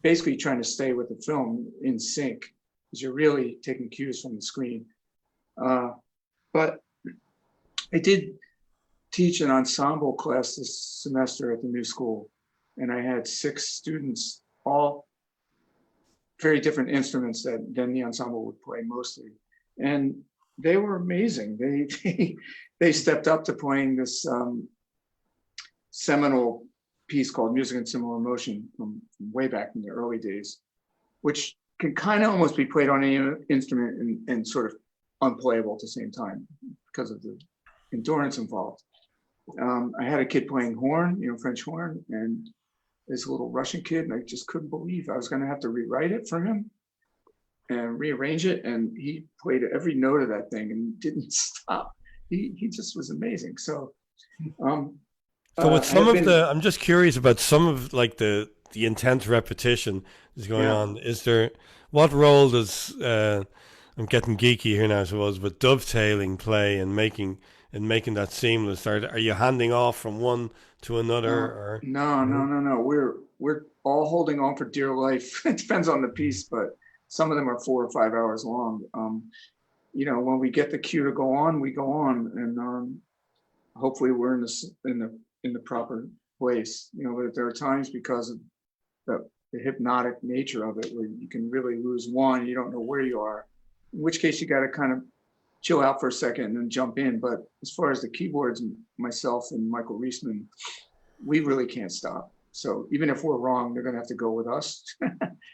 Basically trying to stay with the film in sync, because you're really taking cues from the screen. But I did teach an ensemble class this semester at the new school, and I had 6 students, all very different instruments than the ensemble would play mostly, and they were amazing. They stepped up to playing this seminal piece called Music and Similar Motion from way back in the early days, which can kind of almost be played on any instrument and sort of unplayable at the same time because of the endurance involved. I had a kid playing horn, French horn, and this little Russian kid, and I just couldn't believe I was going to have to rewrite it for him and rearrange it, and he played every note of that thing and didn't stop. He just was amazing. So with some I'm just curious about some of like the intense repetition is going on. Is there, what role does I'm getting geeky here now, I suppose, but dovetailing play and making that seamless? Are you handing off from one to another? Or No. We're all holding on for dear life. It depends on the piece, but some of them are 4 or 5 hours long. When we get the cue to go on, we go on, and hopefully we're in the proper place. But there are times, because of the hypnotic nature of it, where you can really lose one, you don't know where you are, in which case you got to kind of chill out for a second and then jump in. But as far as the keyboards, myself and Michael Reisman, we really can't stop. So even if we're wrong, they're going to have to go with us.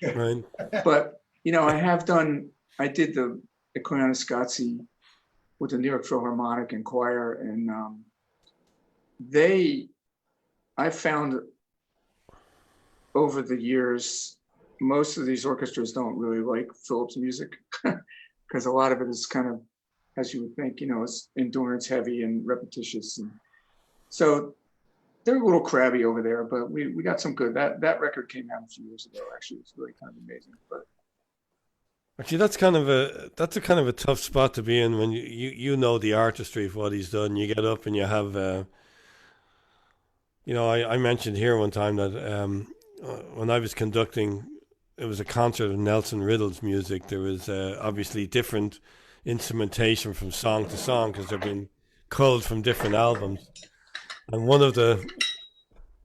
right. But I did the Ikoniscazzi with the New York Philharmonic and choir, and I found over the years, most of these orchestras don't really like Philip's music because a lot of it is kind of, as you would think, it's endurance heavy and repetitious. And so they're a little crabby over there, but we got some good. That record came out a few years ago, actually. It's really kind of amazing. But actually, that's a kind of a tough spot to be in when you know the artistry of what he's done. You get up and you have, I mentioned here one time that when I was conducting, it was a concert of Nelson Riddle's music. There was obviously different instrumentation from song to song because they've been culled from different albums. And one of the,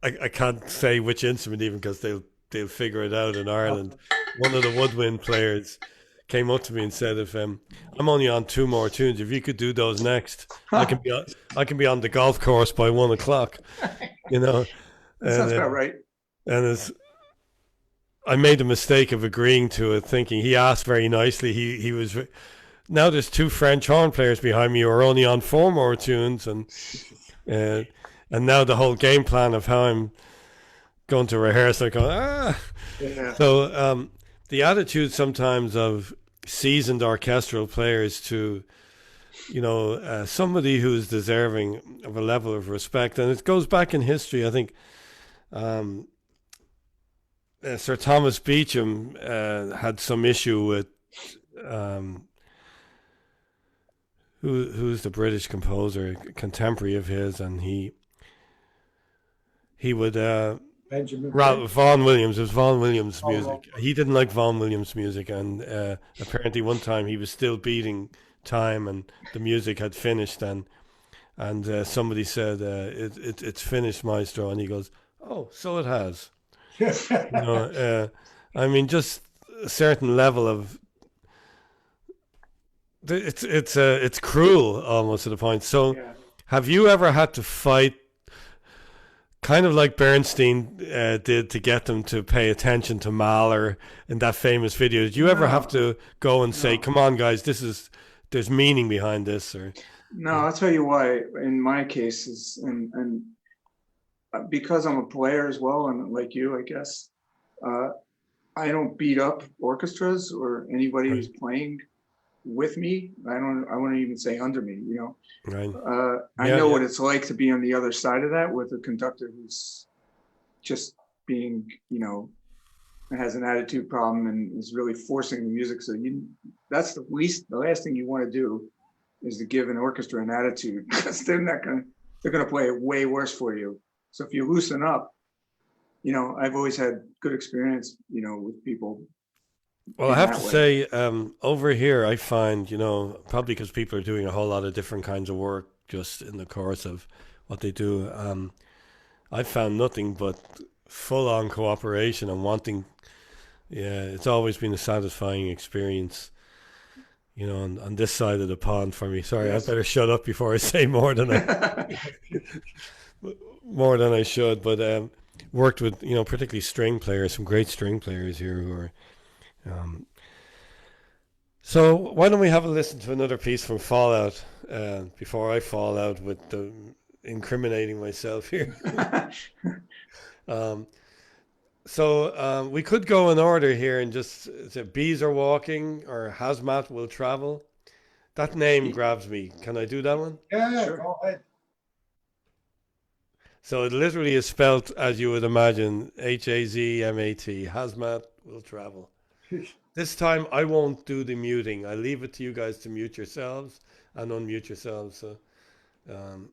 I can't say which instrument even because they'll figure it out in Ireland. One of the woodwind players came up to me and said, "If I'm only on 2 more tunes, if you could do those next, I can be on the golf course by 1 o'clock." That sounds about right. And I made the mistake of agreeing to it, thinking he asked very nicely. He was. Now there's 2 French horn players behind me who are only on 4 more tunes, and now the whole game plan of how I'm going to rehearse, I go Yeah. So the attitude sometimes of seasoned orchestral players to, somebody who's deserving of a level of respect, and it goes back in history. I think Sir Thomas Beecham had some issue with who's the British composer, contemporary of his, and he would Benjamin Ralph Vaughan Williams. It was Vaughan Williams' Oh, music. He didn't like Vaughan Williams' music, and apparently one time he was still beating time, and the music had finished, and somebody said, "It's finished, Maestro," and he goes, "Oh, so it has." You know, I mean, just a certain level of it's cruel almost to the point. So, Yeah. have you ever had to fight? Kind of like Bernstein did to get them to pay attention to Mahler in that famous video. Did you ever have to go and say, No. "Come on, guys, there's meaning behind this"? Or No, I'll tell you why. In my cases, and because I'm a player as well, and like you, I guess, I don't beat up orchestras or anybody Right. who's playing with me. I wouldn't even say under me. You know, right? I Yeah, know yeah. what it's like to be on the other side of that with a conductor who's just being, you know, has an attitude problem and is really forcing the music. So that's the last thing you want to do is to give an orchestra an attitude, because they're gonna play it way worse for you. So if you loosen up, you know, I've always had good experience, you know, with people. Well, I in have that to way. say, over here, I find, probably because people are doing a whole lot of different kinds of work just in the course of what they do, I found nothing but full-on cooperation and wanting. Yeah, it's always been a satisfying experience, on this side of the pond for me. Sorry, I Yes. better shut up before I say more than I should. But worked with, particularly string players, some great string players here who are. So why don't we have a listen to another piece from Fallout before I fall out with the incriminating myself here. Um, so we could go in order here and just say bees are walking or hazmat will travel. That name grabs me. Can I do that one? Yeah, Sure. go ahead. So it literally is spelt as you would imagine, HAZMAT. Hazmat will travel. This time I won't do the muting. I leave it to you guys to mute yourselves and unmute yourselves. So, um,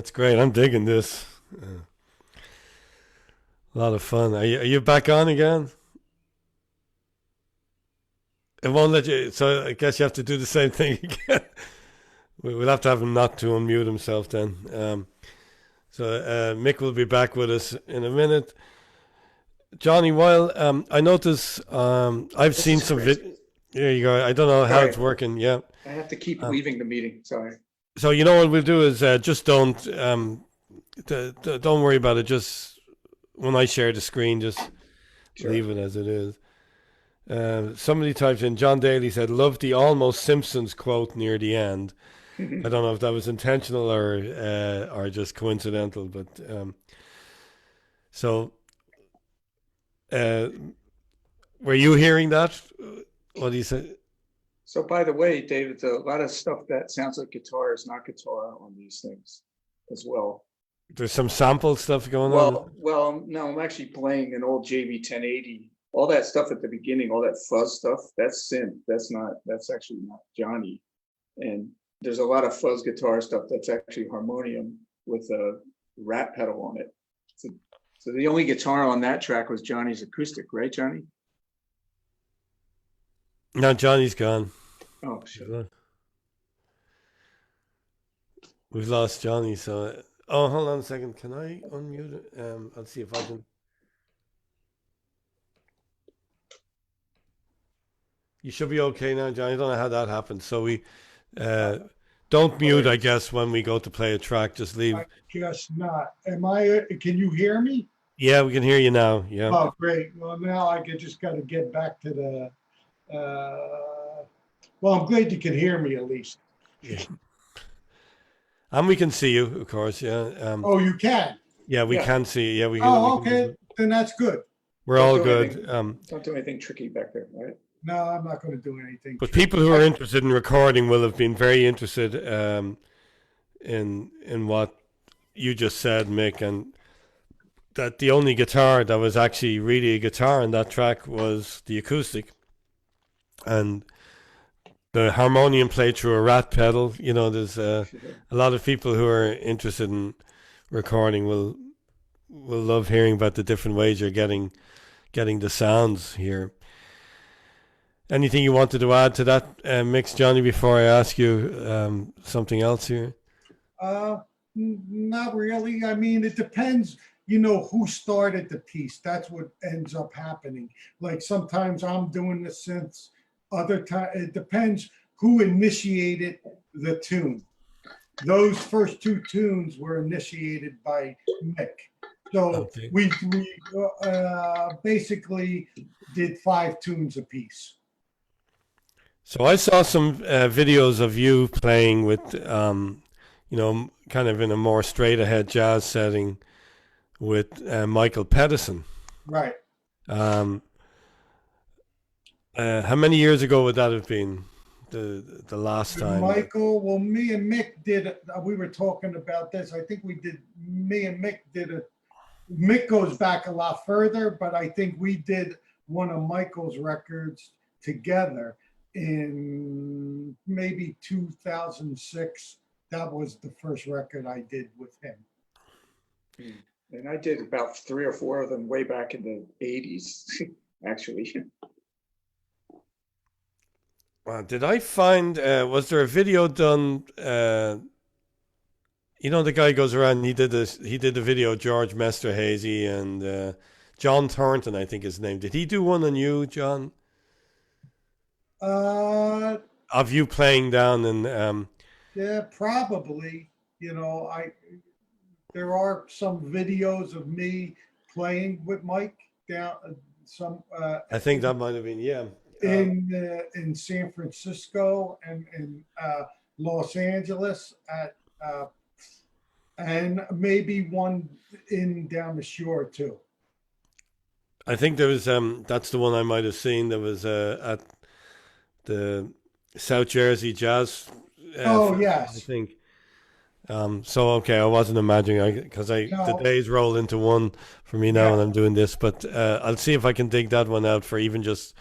That's great. I'm digging this. A lot of fun. Are you back on again? It won't let you. So I guess you have to do the same thing again. We'll have to have him not to unmute himself then. So Mick will be back with us in a minute. Johnny, while I notice I've seen some vid. There you go. I don't know how Sorry. it's working. Yeah. I have to keep leaving the meeting, sorry. So you know what we'll do is just don't worry about it. Just when I share the screen, just Sure. leave it as it is. Somebody typed in, John Daly said, "Love the almost Simpsons quote near the end." I don't know if that was intentional or just coincidental, but so were you hearing that? What do you say? So by the way, David, a lot of stuff that sounds like guitar is not guitar on these things as well. There's some sample stuff going on. Well, no, I'm actually playing an old JV 1080. All that stuff at the beginning, all that fuzz stuff, that's synth. That's actually not Johnny. And there's a lot of fuzz guitar stuff that's actually harmonium with a rat pedal on it. So the only guitar on that track was Johnny's acoustic, right, Johnny? No, Johnny's gone. Oh, shit. We've lost Johnny, so oh, hold on a second. Can I unmute it? I'll see if I can. You should be okay now, Johnny. I don't know how that happened. So we don't mute, I guess, when we go to play a track. Just leave. I guess not. Can you hear me? Yeah, we can hear you now. Yeah. Oh, great. Well, now I just got to get back to the, well, I'm glad you can hear me at least. Yeah. And we can see you, of course. Yeah. Oh, you can? Yeah, we Yeah. can see. Yeah, we can. Oh, we can- okay. Then that's good. We're all Don't do good. anything. Don't do anything tricky back there, right? No, I'm not going to do anything. But people who are interested in recording will have been very interested in what you just said, Mick, and that the only guitar that was actually really a guitar on that track was the acoustic, and the harmonium played through a rat pedal. You know, there's a lot of people who are interested in recording will love hearing about the different ways you're getting the sounds here. Anything you wanted to add to that mix, Johnny, before I ask you something else here? Not really. I mean, it depends, who started the piece. That's what ends up happening. Like sometimes I'm doing the synths, other time it depends who initiated the tune. Those first two tunes were initiated by Mick. So Okay. we basically did 5 tunes apiece. So I saw some videos of you playing with, kind of in a more straight ahead jazz setting with Michael Pedersen. Right. How many years ago would that have been? The last time? Michael, well, me and Mick did, we were talking about this. I think me and Mick did it. Mick goes back a lot further, but I think we did one of Michael's records together in maybe 2006. That was the first record I did with him. And I did about 3 or 4 of them way back in the 80s, actually. Did I find, was there a video done, the guy goes around, he did the video, George Mesterhazy and John Thornton, I think his name. Did he do one on you, John? Of you playing down and Yeah, probably. There are some videos of me playing with Mike down some. I think that might have been, yeah. In San Francisco and in Los Angeles and maybe one down the shore too. I think there was that's the one I might have seen. There was at the South Jersey Jazz. Yes, I think. So okay, I wasn't imagining because the days roll into one for me now, and I'm doing this. But I'll see if I can dig that one out for even just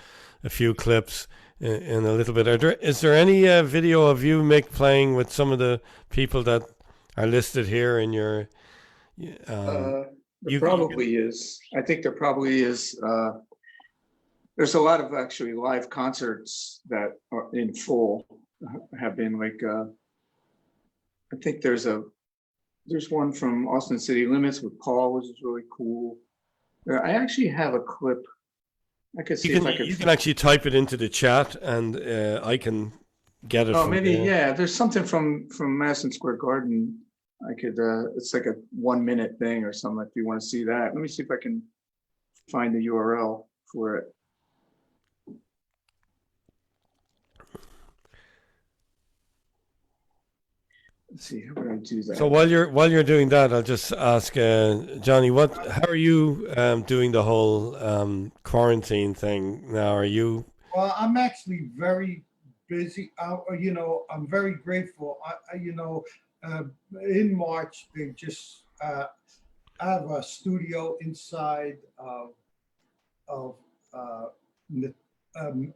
a few clips in a little bit. Is there any video of you, Mick, playing with some of the people that are listed here in your. Um, There you can, probably is. I think there probably is. There's a lot of actually live concerts that are in full have been like. I think there's one from Austin City Limits with Paul, which is really cool. I actually have a clip. I could see if I could. you can actually type it into the chat, and I can get it Oh, from maybe, there. yeah, there's something from Madison Square Garden. I could, it's like a 1 minute thing or something, if you want to see that. Let me see if I can find the URL for it. Let's see, how would I do that? So while you're doing that, I'll just ask Johnny, how are you doing the whole quarantine thing now? Are you Well, I'm actually very busy. I'm very grateful. Uh, in March, they just have a studio inside of uh,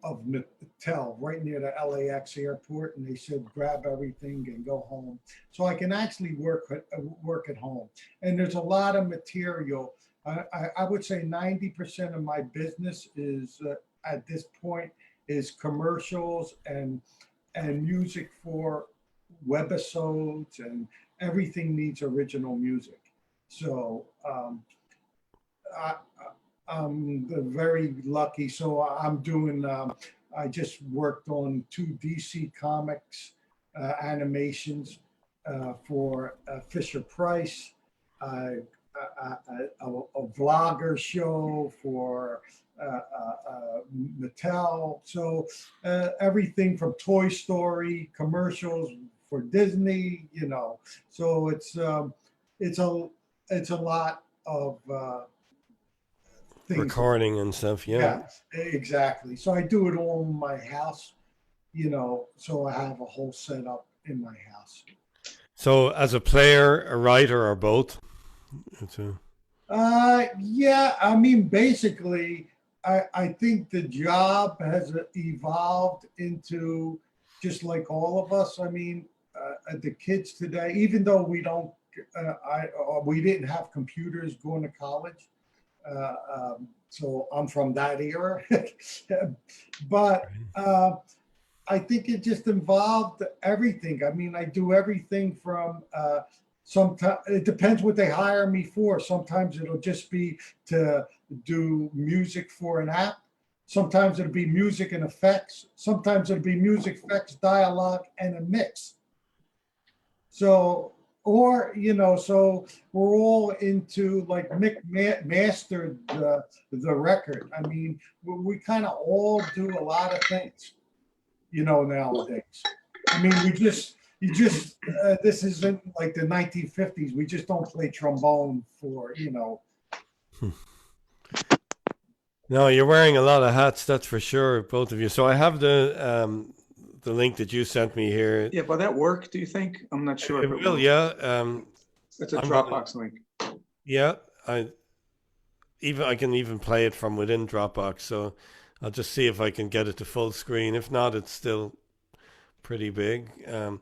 of Mattel, right near the LAX airport, and they said grab everything and go home. So I can actually work at home, and there's a lot of material. I would say 90% of my business is at this point is commercials and music for webisodes, and everything needs original music. So I, I'm very lucky. So I'm doing. I just worked on 2 DC Comics animations for Fisher Price, a vlogger show for Mattel. So everything from Toy Story commercials for Disney. So it's a lot of things. recording and stuff? Yeah. Yeah, exactly. So I do it all in my house, so I have a whole setup in my house. So as a player, a writer, or both? It's a, Yeah, I mean, basically, I think the job has evolved into just like all of us. I mean, the kids today, even though we didn't have computers going to college. So I'm from that era, but I think it just involved everything. I mean, I do everything from sometimes it depends what they hire me for. Sometimes it'll just be to do music for an app. Sometimes it'll be music and effects. Sometimes it'll be music, effects, dialogue, and a mix. So, so we're all into, like, Mick mastered the record. I mean, we kind of all do a lot of things, nowadays. I mean, this isn't like the 1950s. We just don't play trombone for. No, you're wearing a lot of hats, that's for sure, both of you. So I have the link that you sent me here. Yeah, will that work, do you think? I'm not sure. It will, yeah. It's a I'm Dropbox link. Yeah, I can even play it from within Dropbox. So I'll just see if I can get it to full screen. If not, it's still pretty big. So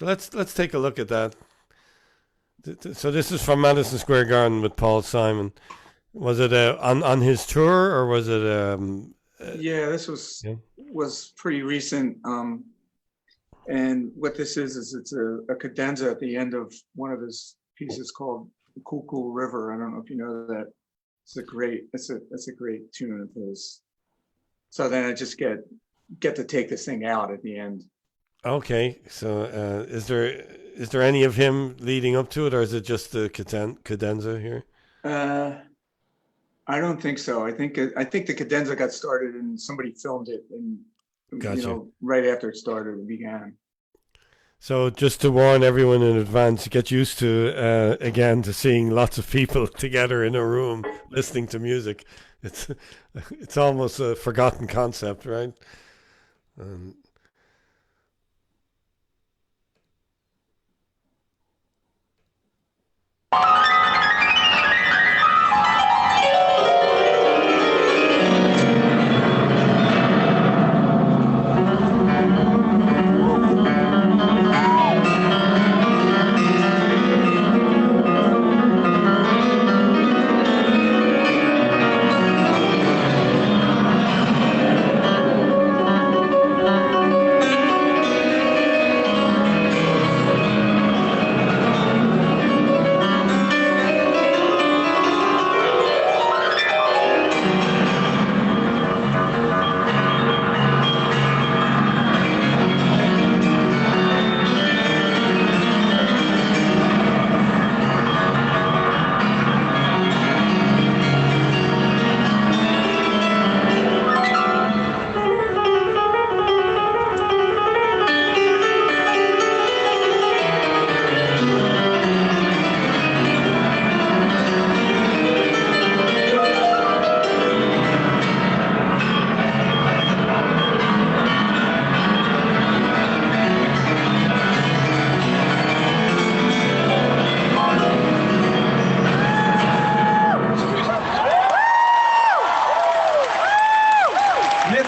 let's take a look at that. So this is from Madison Square Garden with Paul Simon. Was it on his tour, or was it? Yeah, this was pretty recent. And what this is it's a cadenza at the end of one of his pieces called "The Cool Cool River." I don't know if you know that. It's a great tune of his. So then I just get to take this thing out at the end. Okay, so is there any of him leading up to it, or is it just the cadenza here? I don't think so. I think the cadenza got started and somebody filmed it, and Gotcha. right after it started, it began. So just to warn everyone in advance, get used to again to seeing lots of people together in a room listening to music. It's almost a forgotten concept, right? Um,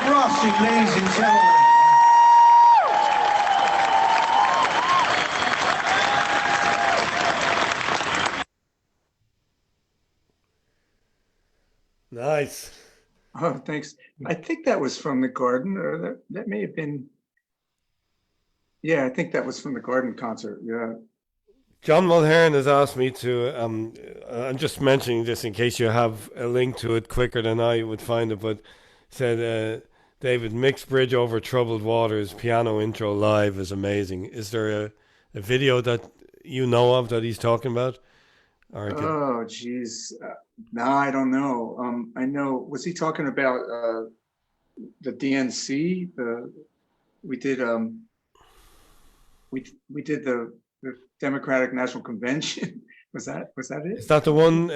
Rossi, ladies and gentlemen. Nice. Oh, thanks. I think that was from the garden, or that may have been. Yeah, I think that was from the garden concert. Yeah. John Mulhern has asked me to. I'm just mentioning this in case you have a link to it quicker than I would find it. But said David, Mick's Bridge Over Troubled Waters piano intro live is amazing. Is there a video that you know of that he's talking about? Oh, geez. No, I don't know. I know. Was he talking about the DNC? We did we did the Democratic National Convention. Was that it? Is that the one?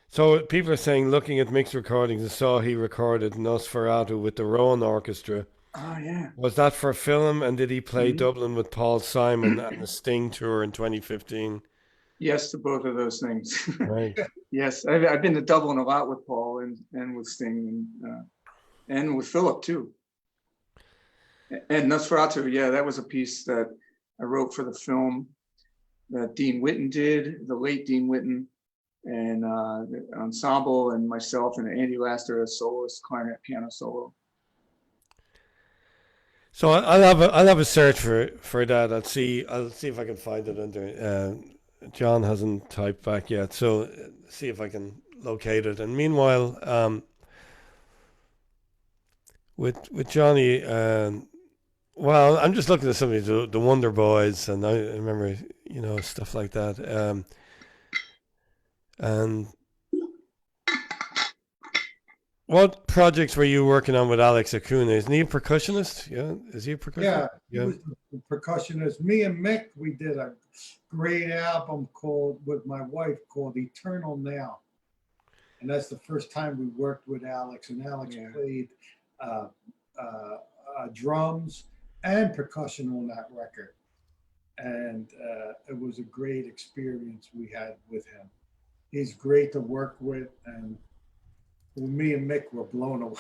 So people are saying, looking at Mick's recordings, I saw he recorded Nosferatu with the Rowan Orchestra. Oh yeah. Was that for film? And did he play Mhm. Dublin with Paul Simon and the Sting tour in 2015? Yes to both of those things. Right. Yes, I've been to Dublin a lot with Paul and with Sting and with Philip too. And Nosferatu, yeah, that was a piece that I wrote for the film that Dean Whitten did, the late Dean Whitten, and the ensemble, and myself and Andy Laster, a soloist, clarinet piano solo. So I'll have a search for that. I'll see if I can find it under. John hasn't typed back yet, so see if I can locate it. And meanwhile, with Johnnie, well, I'm just looking at some of the Wonder Boys, and I remember stuff like that. And what projects were you working on with Alex Acuna? Isn't he a percussionist? Yeah, is he a percussionist? Yeah, he was the percussionist. Me and Mick, we did a great album with my wife called Eternal Now. And that's the first time we worked with Alex. And Alex played drums and percussion on that record. And it was a great experience we had with him. He's great to work with. And me and Mick were blown away.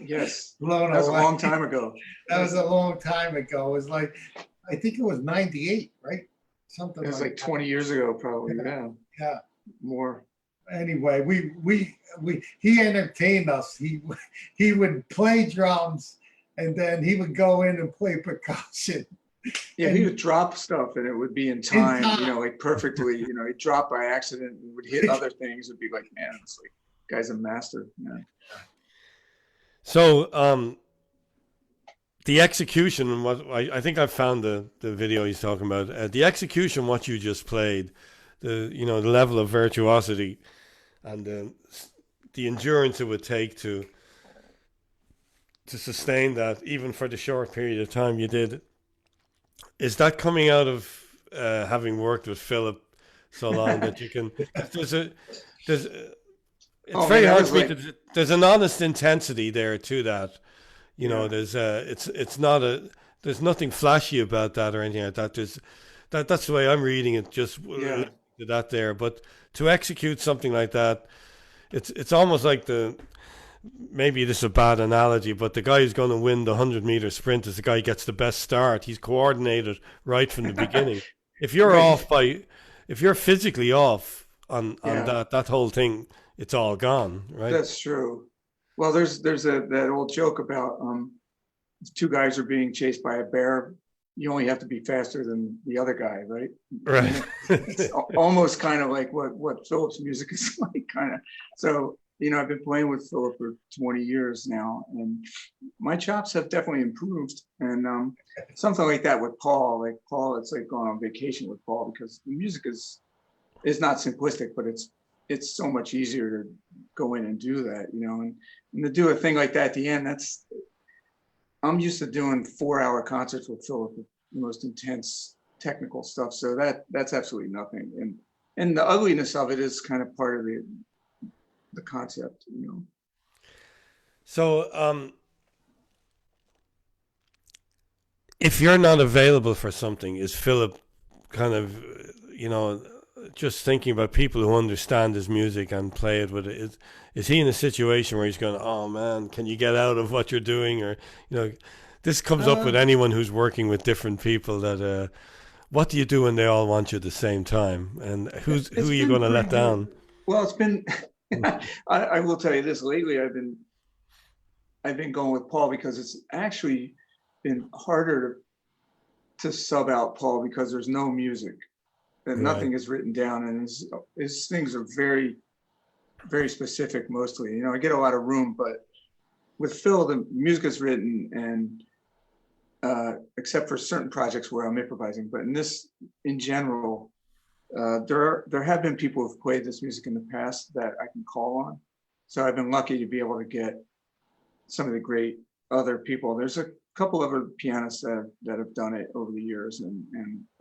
Yes, blown that was away. a long time ago. That was a long time ago. It was like, I think it was 98, right? Something It was like that. 20 years ago, probably. Yeah. Yeah. More. Anyway, he entertained us. He would play drums, and then he would go in and play percussion. Yeah, And he would drop stuff, and it would be in time, like perfectly. He'd drop by accident and would hit other things. It'd be like, man, it's like, guy's a master. Yeah. So the execution, what I think I found the video he's talking about. The execution, what you just played, the level of virtuosity and the endurance it would take to sustain that, even for the short period of time you did. Is that coming out of having worked with Philip so long that you can? It's very hard for me. There's an honest intensity there to that. There's it's not there's nothing flashy about that or anything like that. That's the way I'm reading it. Just that there, but to execute something like that, it's almost like maybe this is a bad analogy, but the guy who's going to win the 100-meter sprint is the guy who gets the best start. He's coordinated right from the beginning. If you're physically off on that whole thing, it's all gone, right? That's true. Well, there's that old joke about two guys are being chased by a bear. You only have to be faster than the other guy, right? Right. It's almost kind of like what Philip's music is like, kind of. So, I've been playing with Philip for 20 years now, and my chops have definitely improved. And something like that with Paul, it's like going on vacation with Paul, because the music is not simplistic, but it's so much easier to go in and do that, and to do a thing like that at the end, I'm used to doing 4-hour concerts with Philip, the most intense technical stuff. So that's absolutely nothing. And the ugliness of it is kind of part of the concept, So, if you're not available for something, is Philip kind of, just thinking about people who understand his music and play it with it. Is he in a situation where he's going, "Oh man, can you get out of what you're doing?" Or you know, this comes up Uh, with anyone who's working with different people. That what do you do when they all want you at the same time? And who it's are you been going to pretty let good. down? Well, it's been, I will tell you this, lately I've been going with Paul because it's actually been harder to sub out Paul because there's no music and Right. nothing is written down, and his things are very, very specific mostly. You know, I get a lot of room, but with Phil, the music is written, and except for certain projects where I'm improvising, but in general, there have been people who've played this music in the past that I can call on. So I've been lucky to be able to get some of the great other people. There's a couple other pianists that have done it over the years, and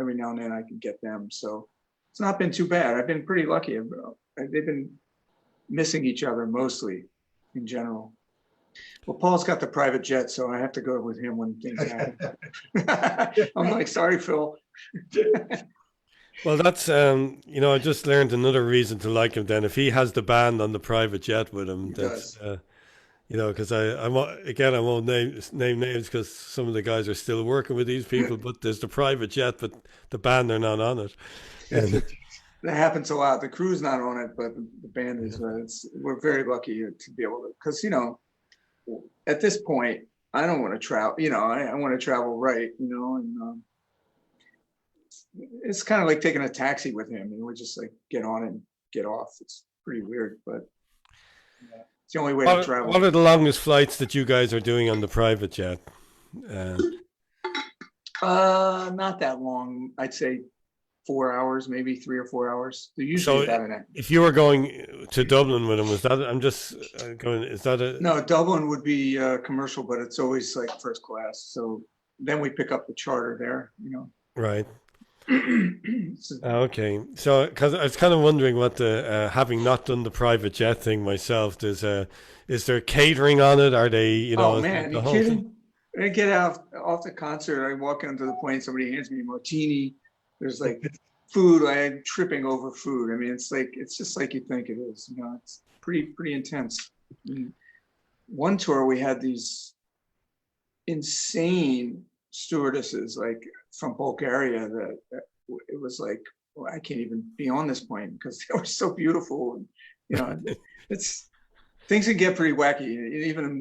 every now and then I can get them. So it's not been too bad. I've been pretty lucky. They've been missing each other mostly in general. Well, Paul's got the private jet, so I have to go with him when things happen. I'm like, sorry, Phil. Well, that's I just learned another reason to like him. Then, if he has the band on the private jet with him, He that's does. because I won't name names because some of the guys are still working with these people, but there's the private jet, but the band are not on it, and That happens a lot. The crew's not on it, but the band is. We're very lucky to be able to, because at this point, I don't want to travel. I want to travel right. And it's kind of like taking a taxi with him. We just like get on and get off. It's pretty weird, but it's the only way to what travel. are the longest flights that you guys are doing on the private jet? Uh, Not that long. I'd say 4 hours, maybe 3 or 4 hours. They're usually so, about an hour. if you were going to Dublin with him, was that? I'm just going. Is that a No, Dublin would be commercial, but it's always like first class. So then we pick up the charter there. right? So- Okay, so because I was kind of wondering what the having not done the private jet thing myself, is there catering on it? Are they, oh is man, the you whole thing? kidding? I get out off the concert. I walk onto the plane. Somebody hands me a martini. There's like food. I'm tripping over food. I mean, it's just like you think it is. It's pretty intense. I mean, one tour we had these insane stewardesses like from Bulgaria that it was like, well, I can't even be on this plane because they were so beautiful. And, it's things can get pretty wacky.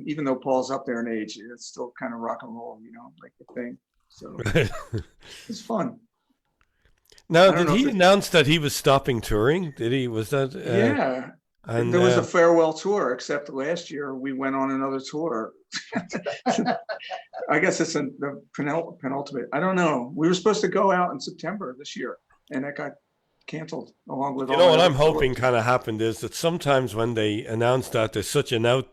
Even though Paul's up there in age, it's still kind of rock and roll, like the thing. So Right. it's fun. Now, I don't did know if he announce that he was stopping touring? Did he? Was that? yeah. And There was a farewell tour, except last year we went on another tour. I guess it's the penultimate. I don't know. We were supposed to go out in September this year, and that got canceled along with you all know my what other I'm hoping tours. kind of happened is that sometimes when they announce that there's such an out,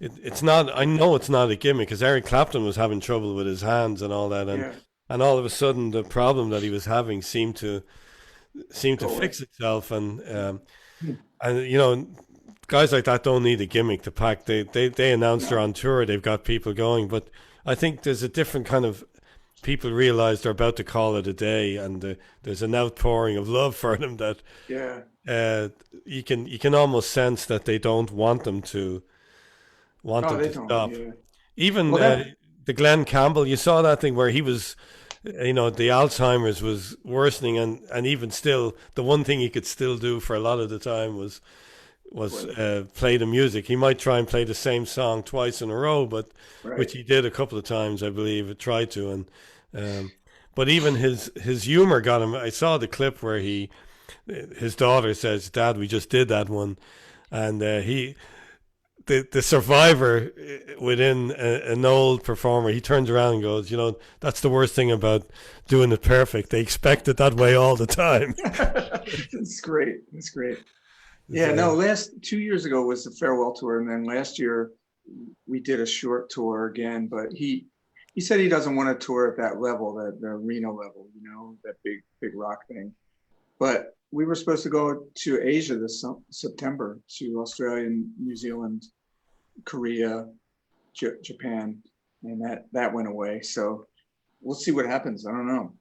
it's not. I know it's not a gimmick because Eric Clapton was having trouble with his hands and all that, Yeah, and all of a sudden the problem that he was having seemed to go away. fix itself, and guys like that don't need a gimmick to pack. They announce they're No, on tour, they've got people going, but I think there's a different kind of people realize they're about to call it a day, and there's an outpouring of love for them that yeah. uh, you can almost sense that they don't want No, them they to don't. stop. Yeah. Even Well, that. the Glenn Campbell, you saw that thing where he was, the Alzheimer's was worsening, and even still, the one thing he could still do for a lot of the time was What? play the music. He might try and play the same song twice in a row, but which Right. he did a couple of times, I believe. Tried to, and but even his humor got him. I saw the clip where his daughter says, "Dad, we just did that one," and the survivor within an old performer, he turns around and goes, that's the worst thing about doing it perfect. They expect it that way all the time. It's great. It's great. Yeah. So, No. Last 2 years ago was the farewell tour, and then last year we did a short tour again. But he said he doesn't want to tour at that level, that the arena level, that big rock thing. But we were supposed to go to Asia this September, to Australia, New Zealand, Korea, Japan, and that went away. So we'll see what happens. I don't know.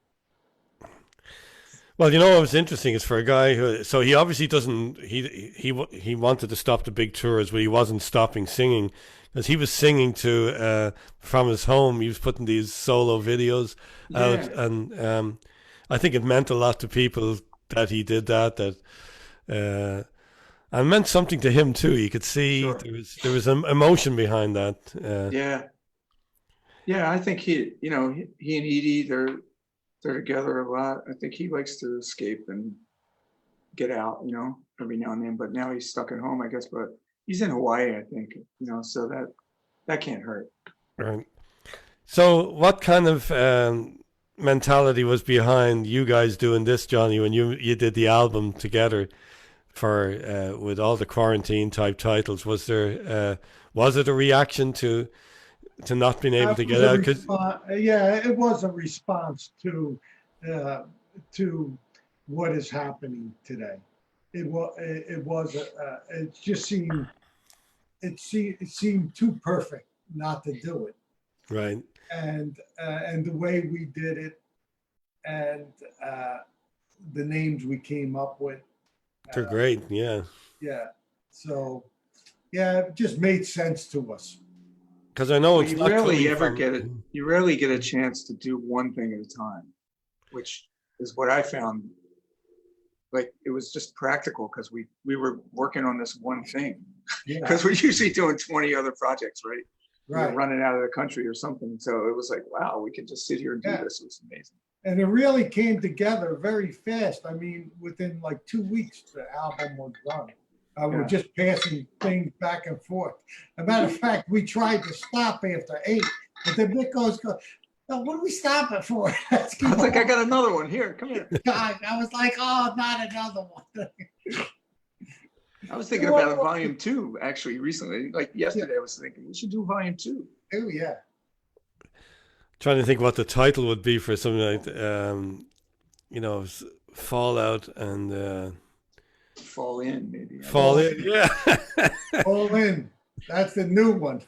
Well, you know what was interesting is for a guy who, so he obviously doesn't, he wanted to stop the big tours, but he wasn't stopping singing because he was singing to from his home. He was putting these solo videos out, Yeah, and I think it meant a lot to people that he did that. Uh, and meant something to him too. You could see sure. there was an emotion behind that. Yeah, yeah. I think he and Edie, they're together a lot. I think he likes to escape and get out, every now and then. But now he's stuck at home, I guess. But he's in Hawaii, I think, so that can't hurt. Right. So, what kind of mentality was behind you guys doing this, Johnny, when you did the album together for with all the quarantine type titles? Was it a reaction to not being able That to was get a out? Because response. Yeah, it was a response uh, to what is happening today. It just seemed it seemed too perfect not to do it, right, and the way we did it, and uh, the names we came up with. they're Uh, great. Yeah, yeah, so yeah, it just made sense to us. because I know Well, it's not coming you rarely get a chance to do one thing at a time, which is what I found. Like it was just practical because we were working on this one thing Yeah, because we're usually doing 20 other projects, right? We're right. running out of the country or something. So it was like, wow, we can just sit here and do Yeah. this. It was amazing. And it really came together very fast. I mean, within like 2 weeks, the album was done. We're Yeah. just passing things back and forth. As a matter of fact, we tried to stop after 8, but then Mick goes, no, what are we stopping for? Let's I keep was like, I on. got another one here. Come here. God, I was like, oh, not another one. I was thinking about a volume 2 actually recently. Like yesterday, I was thinking we should do volume 2. Oh, yeah. trying to think what the title would be for something like Fallout and Fall in, maybe. I Fall guess. In. Yeah. All in. That's the new one.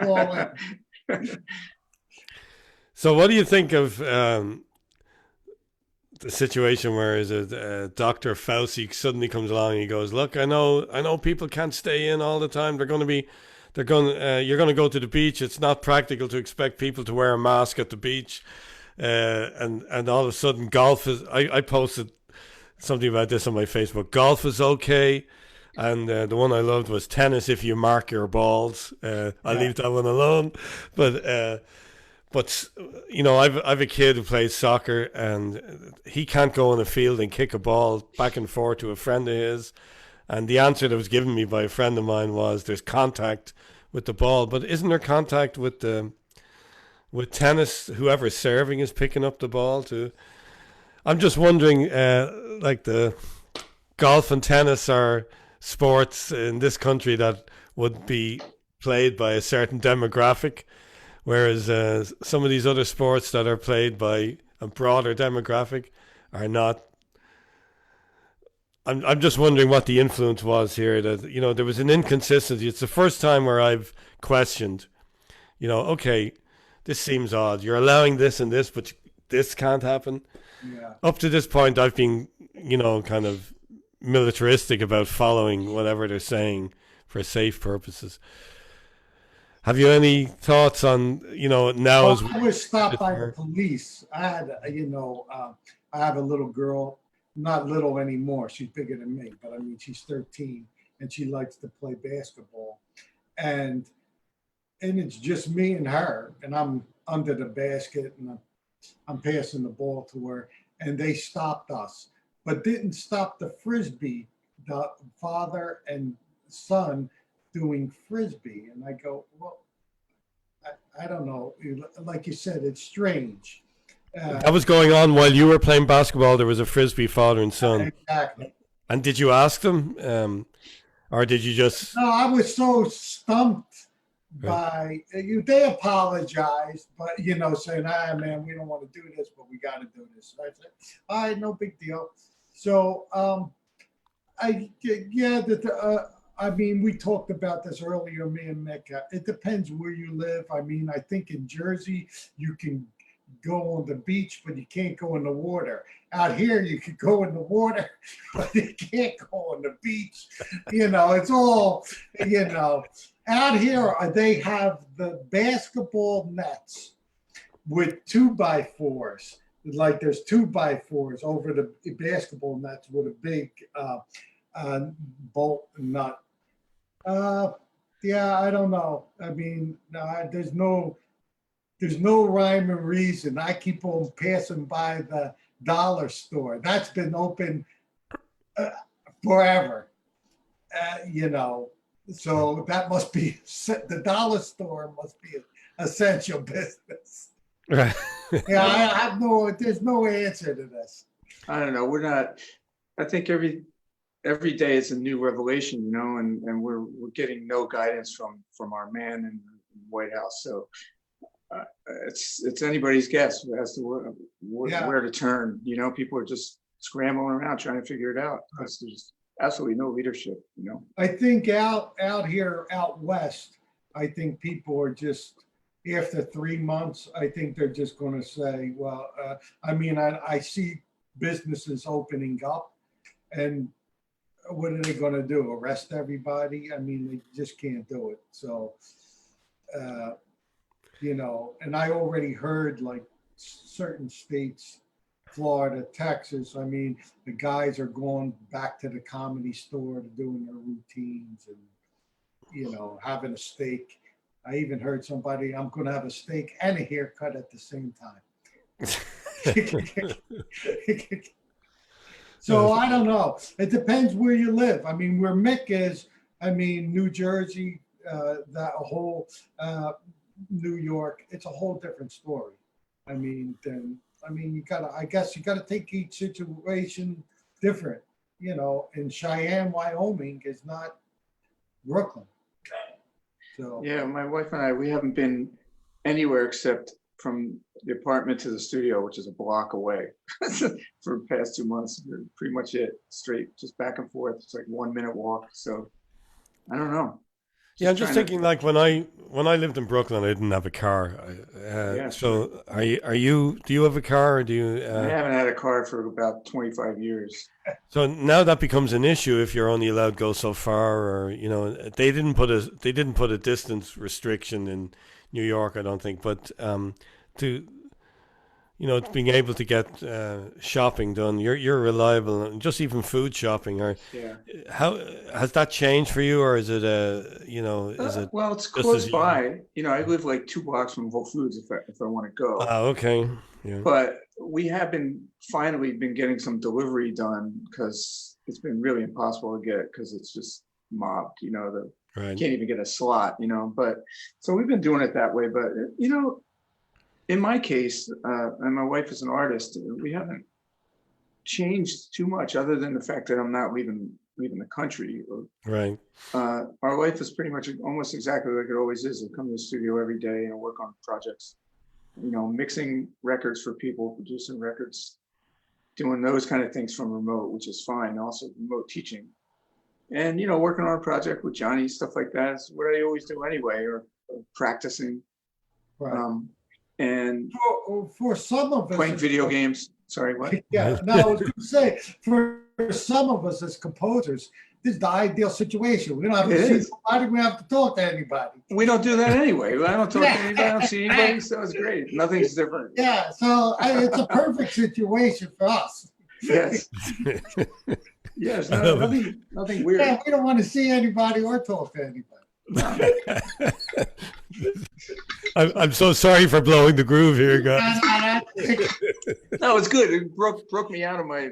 All in. So, what do you think of the situation where is it Dr. Fauci suddenly comes along and he goes, "Look, I know people can't stay in all the time. You're going to go to the beach. It's not practical to expect people to wear a mask at the beach." And all of a sudden, golf is. I posted something about this on my Facebook. Golf is okay. And the one I loved was tennis if you mark your balls. I'll leave that one alone. But I've a kid who plays soccer, and he can't go in a field and kick a ball back and forth to a friend of his. And the answer that was given me by a friend of mine was, "There's contact with the ball, but isn't there contact with tennis? Whoever's serving is picking up the ball too." I'm just wondering, like the golf and tennis are sports in this country that would be played by a certain demographic, whereas some of these other sports that are played by a broader demographic are not. I'm just wondering what the influence was here. That there was an inconsistency. It's the first time where I've questioned. Okay, this seems odd. You're allowing this and this, but this can't happen. Yeah. Up to this point, I've been, kind of militaristic about following whatever they're saying for safe purposes. Have you any thoughts on, now Well, as I was stopped by the police. I had, I have a little girl, not little anymore. She's bigger than me, but I mean, she's 13 and she likes to play basketball. And it's just me and her, and I'm under the basket and I'm passing the ball to her, and they stopped us, but didn't stop the frisbee, the father and son doing frisbee. And I go, well, I don't know. Like you said, it's strange. that was going on while you were playing basketball, there was a frisbee father and son. Exactly. And did you ask them, or did you just? No, I was so stumped Right. by you. They apologized, but saying, "Ah, man, we don't want to do this, but we got to do this." So I said, "All right, no big deal." So, I mean, we talked about this earlier, me and Mick. It depends where you live. I mean, I think in Jersey you can go on the beach, but you can't go in the water. Out here, you could go in the water, but you can't go on the beach. It's all, out here, they have the basketball nets with 2x4s. Like there's 2x4s over the basketball nets with a big bolt nut. Yeah, I don't know. I mean, there's no rhyme or reason. I keep on passing by the dollar store. That's been open forever, So that must be, the dollar store must be an essential business. Right. Yeah, there's no answer to this. I don't know. I think every day is a new revelation, and we're getting no guidance from our man in the White House. So it's anybody's guess as to where to turn. People are just scrambling around trying to figure it out. There's absolutely no leadership. I think out here, out west, I think people are just, after 3 months, I think they're just going to say, well, I see businesses opening up, and what are they going to do? Arrest everybody? I mean, they just can't do it. So, and I already heard like certain states, Florida, Texas, the guys are going back to the Comedy Store to doing their routines and, having a steak. I even heard somebody, I'm going to have a steak and a haircut at the same time. So I don't know. It depends where you live. Where Mick is, New Jersey, that whole New York, it's a whole different story. I guess you gotta take each situation different. And Cheyenne, Wyoming is not Brooklyn. So yeah, my wife and I, we haven't been anywhere except from the apartment to the studio, which is a block away for the past 2 months. Pretty much it, straight, just back and forth. It's like 1 minute walk. So I don't know. Yeah, I'm just thinking like when I lived in Brooklyn, I didn't have a car. So are you? Do you have a car, or do you? I haven't had a car for about 25 years. So now that becomes an issue if you're only allowed to go so far, or they didn't put a distance restriction in New York, I don't think, but being able to get shopping done, you're reliable, and just even food shopping. Or how has that changed for you, or is it is it? Well, it's close by. I live like 2 blocks from Whole Foods if I want to go. Okay. Yeah. But we have finally been getting some delivery done because it's been really impossible to get because it's just mobbed. Right. Can't even get a slot. But so we've been doing it that way. But in my case, and my wife is an artist, we haven't changed too much other than the fact that I'm not leaving the country. Right. Our life is pretty much almost exactly like it always is. I come to the studio every day and work on projects, mixing records for people, producing records, doing those kind of things from remote, which is fine. Also remote teaching and, working on a project with Johnnie, stuff like that is what I always do anyway, or practicing. Right. And for some of us, playing video games. Sorry, what? Yeah, no, I was going to say, for some of us as composers, this is the ideal situation. We don't have to see somebody, we don't have to talk to anybody. We don't do that anyway. I don't talk to anybody, I don't see anybody, so it's great. Nothing's different. Yeah, so it's a perfect situation for us. Yes. Yes, nothing weird. Yeah, we don't want to see anybody or talk to anybody. I'm so sorry for blowing the groove here, guys. No, it's good. It broke me out of my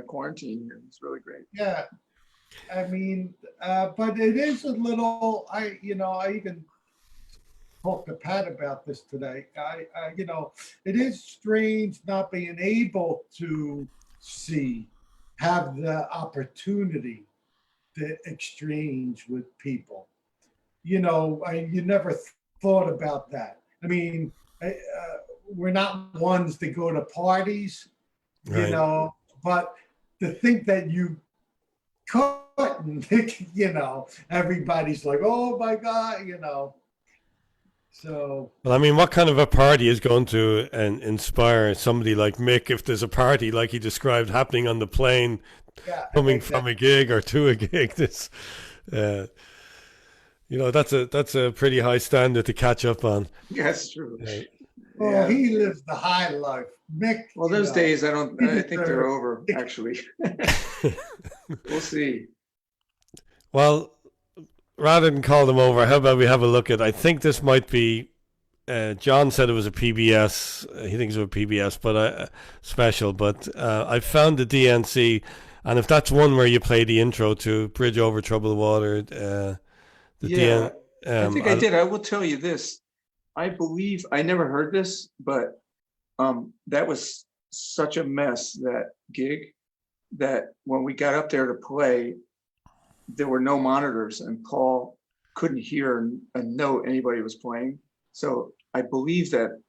quarantine here. It's really great. Yeah, but it is a little. I even talked to Pat about this today. It is strange not being able to have the opportunity to exchange with people. You never thought about that. We're not ones that go to parties, Right. but to think that you couldn't, everybody's like, oh my God, So Well, I mean, what kind of a party is going to inspire somebody like Mick if there's a party like he described happening on the plane yeah, coming from a gig or to a gig? This, uh, that's a pretty high standard to catch up on. Yeah, that's true. well, Yeah. he lives the high life. Mick. Well, you those know, days, I think they're better. over, actually. We'll see. Well, rather than call them over, how about we have a look at? I think this might be. John said it was a PBS. He thinks it was a PBS, but special. But I found the DNC, and if that's one where you play the intro to "Bridge Over Troubled Water," the Yeah, DN. I think I did. I will tell you this. I believe I never heard this, but that was such a mess, that gig, that when we got up there to play, there were no monitors and Paul couldn't hear a note anybody was playing. So I believe that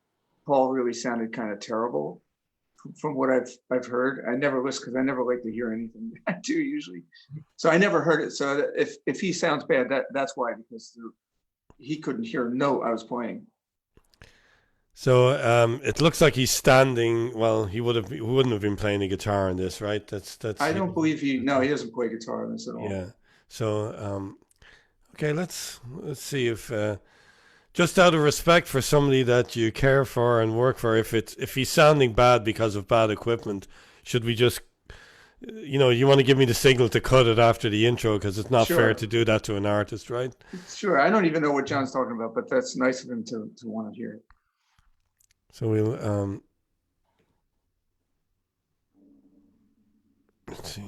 Paul really sounded kind of terrible from what I've heard. I never listen because I never like to hear anything I do usually. So I never heard it. So if he sounds bad, that's why, because he couldn't hear a note I was playing. So it looks like he's standing. Well, he wouldn't have been playing a guitar in this, right? That's. I don't believe he doesn't play guitar in this at all. Yeah. So okay, let's see if just out of respect for somebody that you care for and work for, if he's sounding bad because of bad equipment, should we just, you want to give me the signal to cut it after the intro, because it's not fair to do that to an artist, right? Sure. I don't even know what John's talking about, but that's nice of him to want to hear it. So we'll let's see.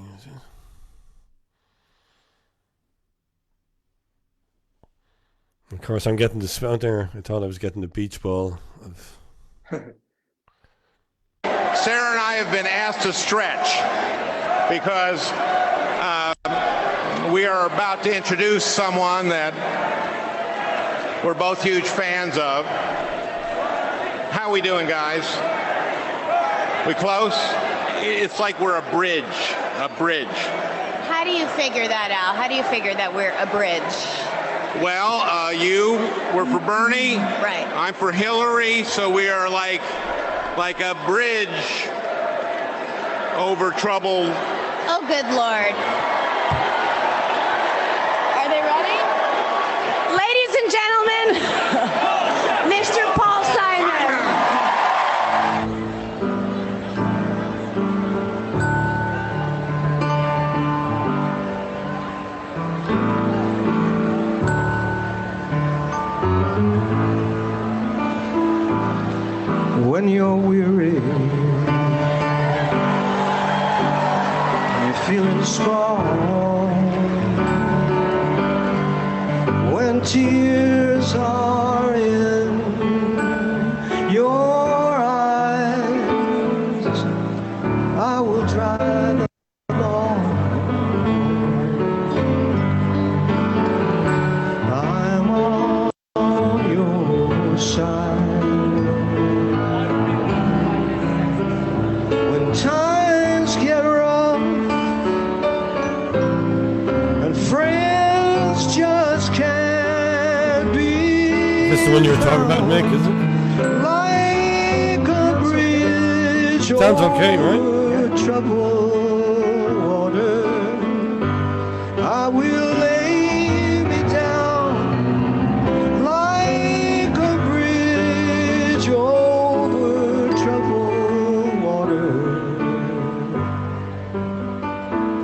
Of course, I'm getting the spell there. I thought I was getting the beach ball. Sarah and I have been asked to stretch because we are about to introduce someone that we're both huge fans of. How we doing, guys? We close? It's like we're a bridge. How do you figure that out? How do you figure that we're a bridge? Well, you were for Bernie. Right. I'm for Hillary, so we are like a bridge over troubled. Oh, good Lord. Are they ready? Ladies and gentlemen, Mr. Paul Simon. When you're weary, you're feeling strong, when tears are in your eyes, I will drive along. I'm on your side. Times get rough and friends just can't be. This is the one you were talking about, Mick, is it? Like a bridge. Sounds okay, right? Over troubled water, I will lay me down like a bridge over troubled water.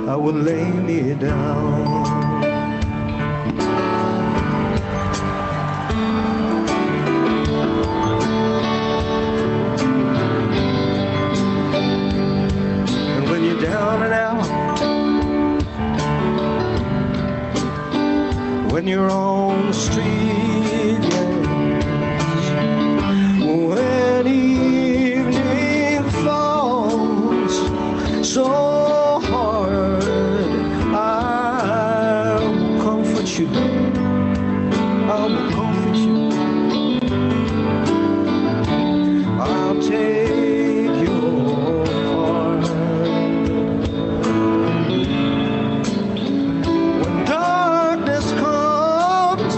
I will lay me down. And when you're down and out, when you're on the street, yes, when evening falls so hard, I'll comfort you. I'll comfort you. I'll take your part. When darkness comes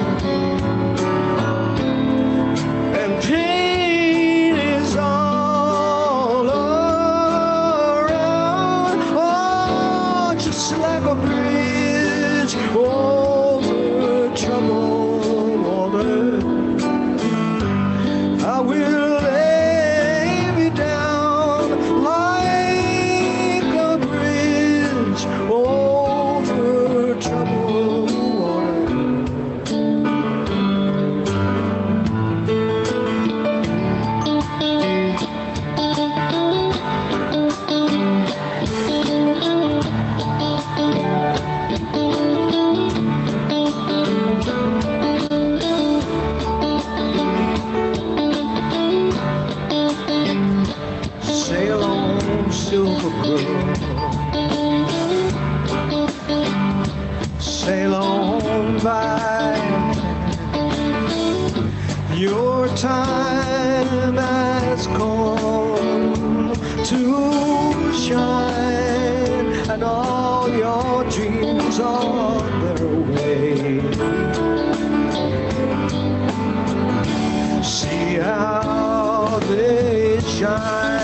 Your time has come to shine, and all your dreams are on their way. See how they shine.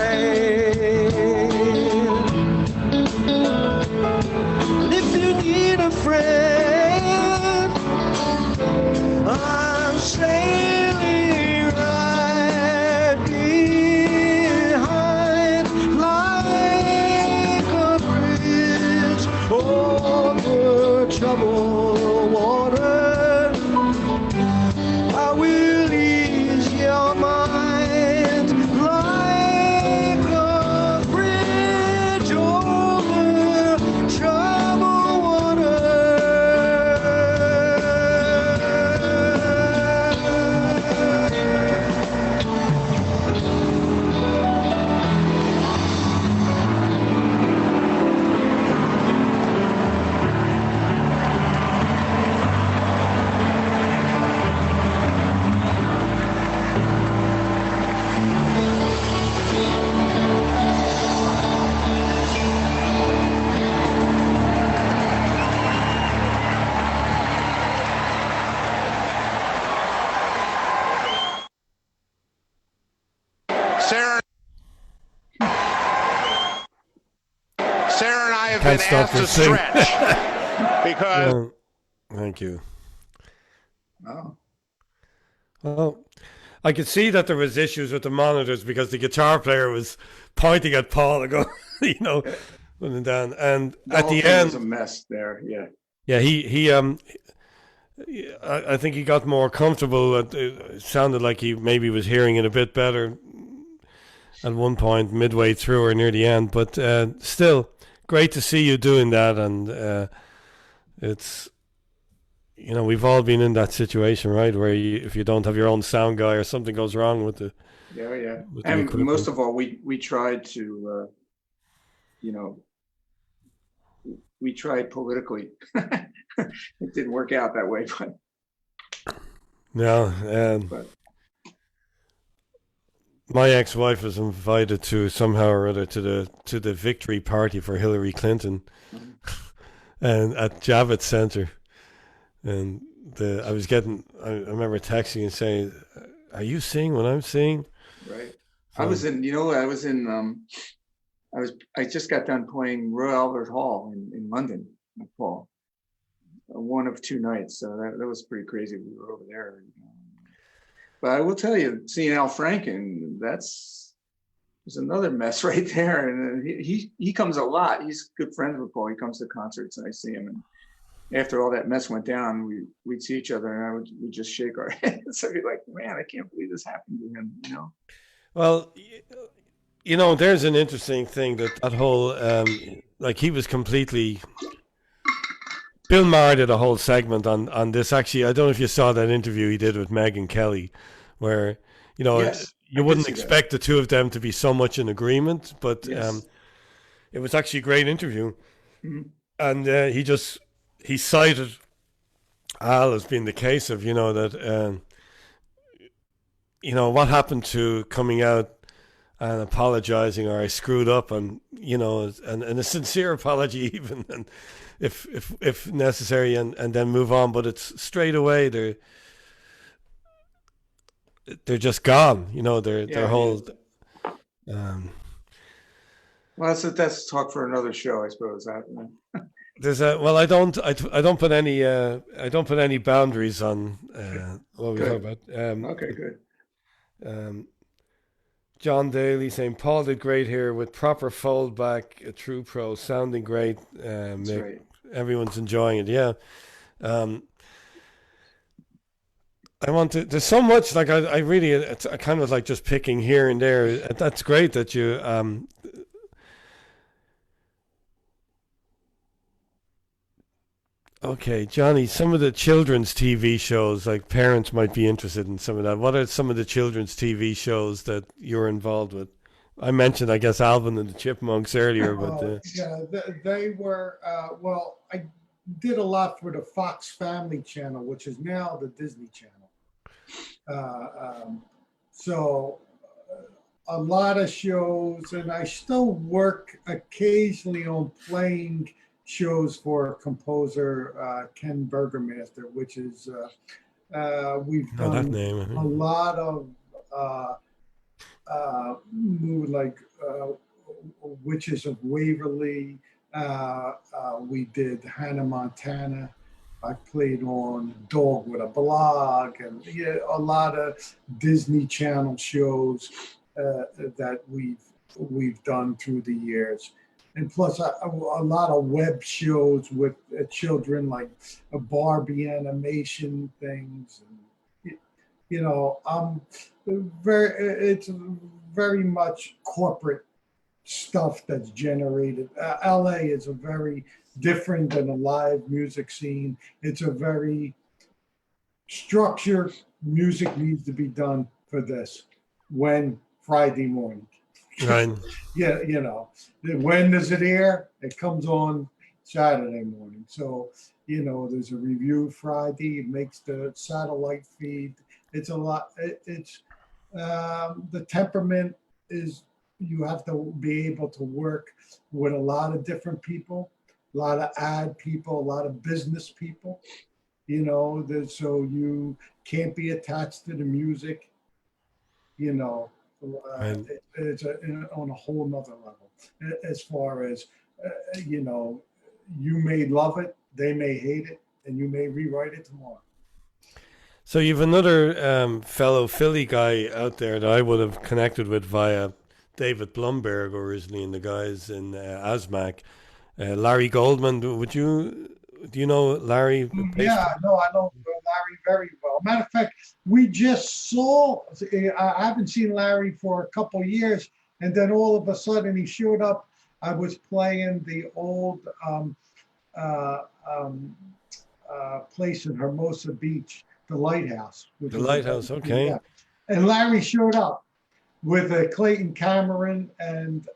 And if you need a friend, I'm sailing right behind like a bridge over troubled water. I will ease your mind like a bridge over troubled water. Sarah and I have Can't been stop asked to to sing. stretch because Thank you. Oh, Well, I could see that there was issues with the monitors because the guitar player was pointing at Paul and going, putting down. And at whole the thing was end, a mess there. Yeah. yeah, I think he got more comfortable. It sounded like he maybe was hearing it a bit better at one point, midway through or near the end. But still, great to see you doing that. And it's, we've all been in that situation, right? Where if you don't have your own sound guy or something goes wrong with the Yeah. with the And equipment. most of all, we tried to, we tried politically. It didn't work out that way, but No, But- my ex-wife was invited to somehow or other to the victory party for Hillary Clinton, and at Javits Center, and I remember texting and saying, "Are you seeing what I'm seeing?" right. So- I just got done playing Royal Albert Hall in London, Paul. One of two nights, so that was pretty crazy. We were over there. But I will tell you, seeing Al Franken, there's another mess right there. And he comes a lot. He's good friends with Paul. He comes to concerts and I see him. And after all that mess went down, we'd see each other and we'd just shake our heads. I'd be like, man, I can't believe this happened to him, Well, there's an interesting thing that whole he was completely. Bill Maher did a whole segment on this. Actually, I don't know if you saw that interview he did with Megyn Kelly, where Yes, I you did wouldn't see that. expect the two of them to be so much in agreement, but Yes. it was actually a great interview. Mhm. And he cited Al as being the case of that what happened to coming out and apologizing, or I screwed up, and and a sincere apology even, and if necessary, and then move on. But it's straight away they're just gone. Their Yeah, whole. Well, that's talk for another show, I suppose. There's I don't put any boundaries on what we talk Good. about. Okay, good. John Daly saying Paul did great here with proper fold back, a true pro, sounding great. That's Mick. right. Everyone's enjoying it. Yeah. I want to. There's so much. Like I really. I kind of like just picking here and there. That's great that you. Okay, Johnny. Some of the children's TV shows, like parents might be interested in some of that. What are some of the children's TV shows that you're involved with? I mentioned, I guess, Alvin and the Chipmunks earlier, but Yeah, they were, I did a lot for the Fox Family Channel, which is now the Disney Channel. Uh, so a lot of shows, and I still work occasionally on playing shows for composer Ken Burgermaster, which is we've Oh, that done a name. lot of like Witches of Waverly. We did Hannah Montana. I played on Dog with a Blog, and yeah, a lot of Disney Channel shows that we've done through the years, and plus a lot of web shows with children, like Barbie animation things, and I'm it's very much corporate stuff that's generated. LA is a very different than a live music scene. It's a very structured music needs to be done for this. When Friday morning. Right. Yeah, when does it air? It comes on Saturday morning. So, there's a review Friday. It makes the satellite feed. It's a lot. It's the temperament is you have to be able to work with a lot of different people, a lot of ad people, a lot of business people. So you can't be attached to the music. Right. It's on a whole nother level. As far as you may love it, they may hate it, and you may rewrite it tomorrow. So you've another fellow Philly guy out there that I would have connected with via David Blumberg originally, and the guys in ASMAC. Larry Goldman. Do you know Larry? Yeah, no, I know Larry very well. Matter of fact, we just saw. I haven't seen Larry for a couple years, and then all of a sudden he showed up. I was playing the old uh, um, place in Hermosa Beach, the Lighthouse. The Lighthouse. Okay. Yeah, and Larry showed up with a Clayton Cameron, and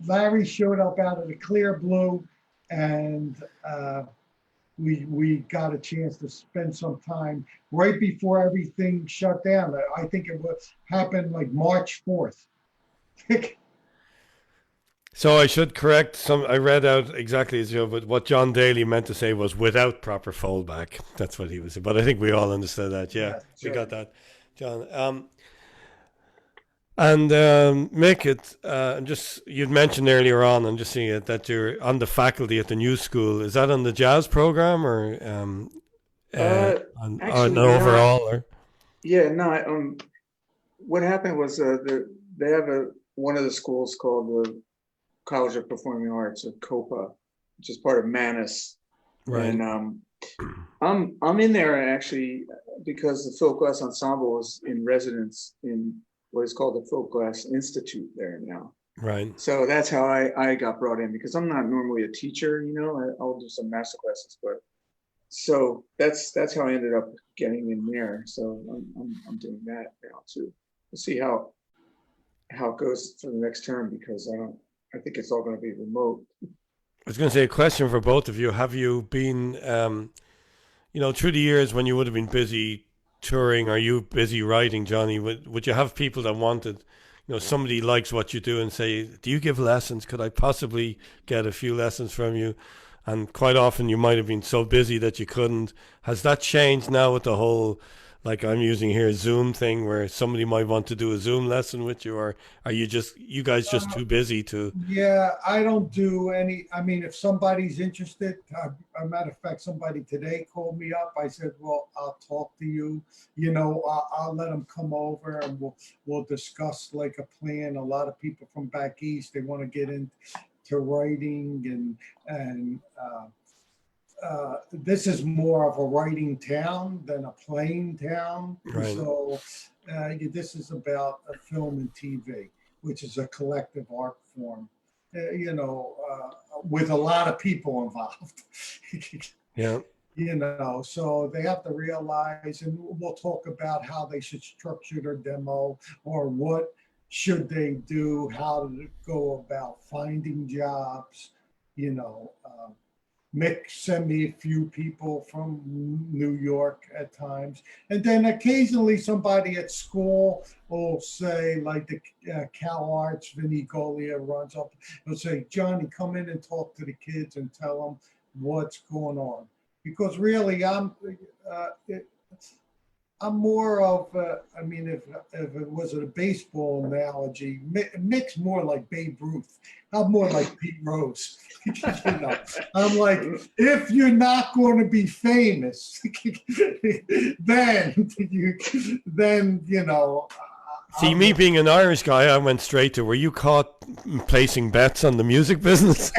Larry showed up out of the clear blue, and we got a chance to spend some time right before everything shut down. I think it happened like March 4th. So I should correct some. I read out exactly as but what John Daly meant to say was without proper fallback. That's what he was. But I think we all understood that. Yeah, we got that, John. And Mick, you'd mentioned earlier on. I'm just seeing it that you're on the faculty at the new school. Is that on the jazz program or Actually, overall? Or? Yeah, no. What happened was they have one of the schools called the College of Performing Arts, or COPA, which is part of Manus. Right. And I'm in there actually because the Philip Glass Ensemble is in residence in what is called the Philip Glass Institute there now. Right. So that's how I got brought in, because I'm not normally a teacher, I'll do some master classes, but so that's how I ended up getting in there. So I'm doing that now too. We'll see how it goes for the next term, because I think it's all going to be remote. I was going to say a question for both of you. Have you been, through the years when you would have been busy touring, are you busy writing, Johnny? Would you have people that wanted, somebody likes what you do and say, do you give lessons? Could I possibly get a few lessons from you? And quite often you might have been so busy that you couldn't. Has that changed now with the whole, like I'm using here, Zoom thing, where somebody might want to do a Zoom lesson with you? Or are you guys just too busy to? Yeah, I don't do any. I mean, if somebody's interested, a matter of fact, somebody today called me up. I said, well, I'll talk to you. I'll let them come over and we'll discuss like a plan. A lot of people from back east, they want to get into writing, and this is more of a writing town than a playing town. Right. So this is about a film and TV, which is a collective art form, with a lot of people involved. Yeah. So they have to realize, and we'll talk about how they should structure their demo, or what should they do, how to go about finding jobs, Mick send me a few people from New York at times. And then occasionally somebody at school will say, like the Cal Arts, Vinny Golia runs up, he'll say, Johnny, come in and talk to the kids and tell them what's going on. Because really, I'm more of, I mean, if it was a baseball analogy, Mick's more like Babe Ruth. I'm more like Pete Rose. You know, I'm like, if you're not going to be famous, then you know. See, me being an Irish guy, I went straight to, were you caught placing bets on the music business?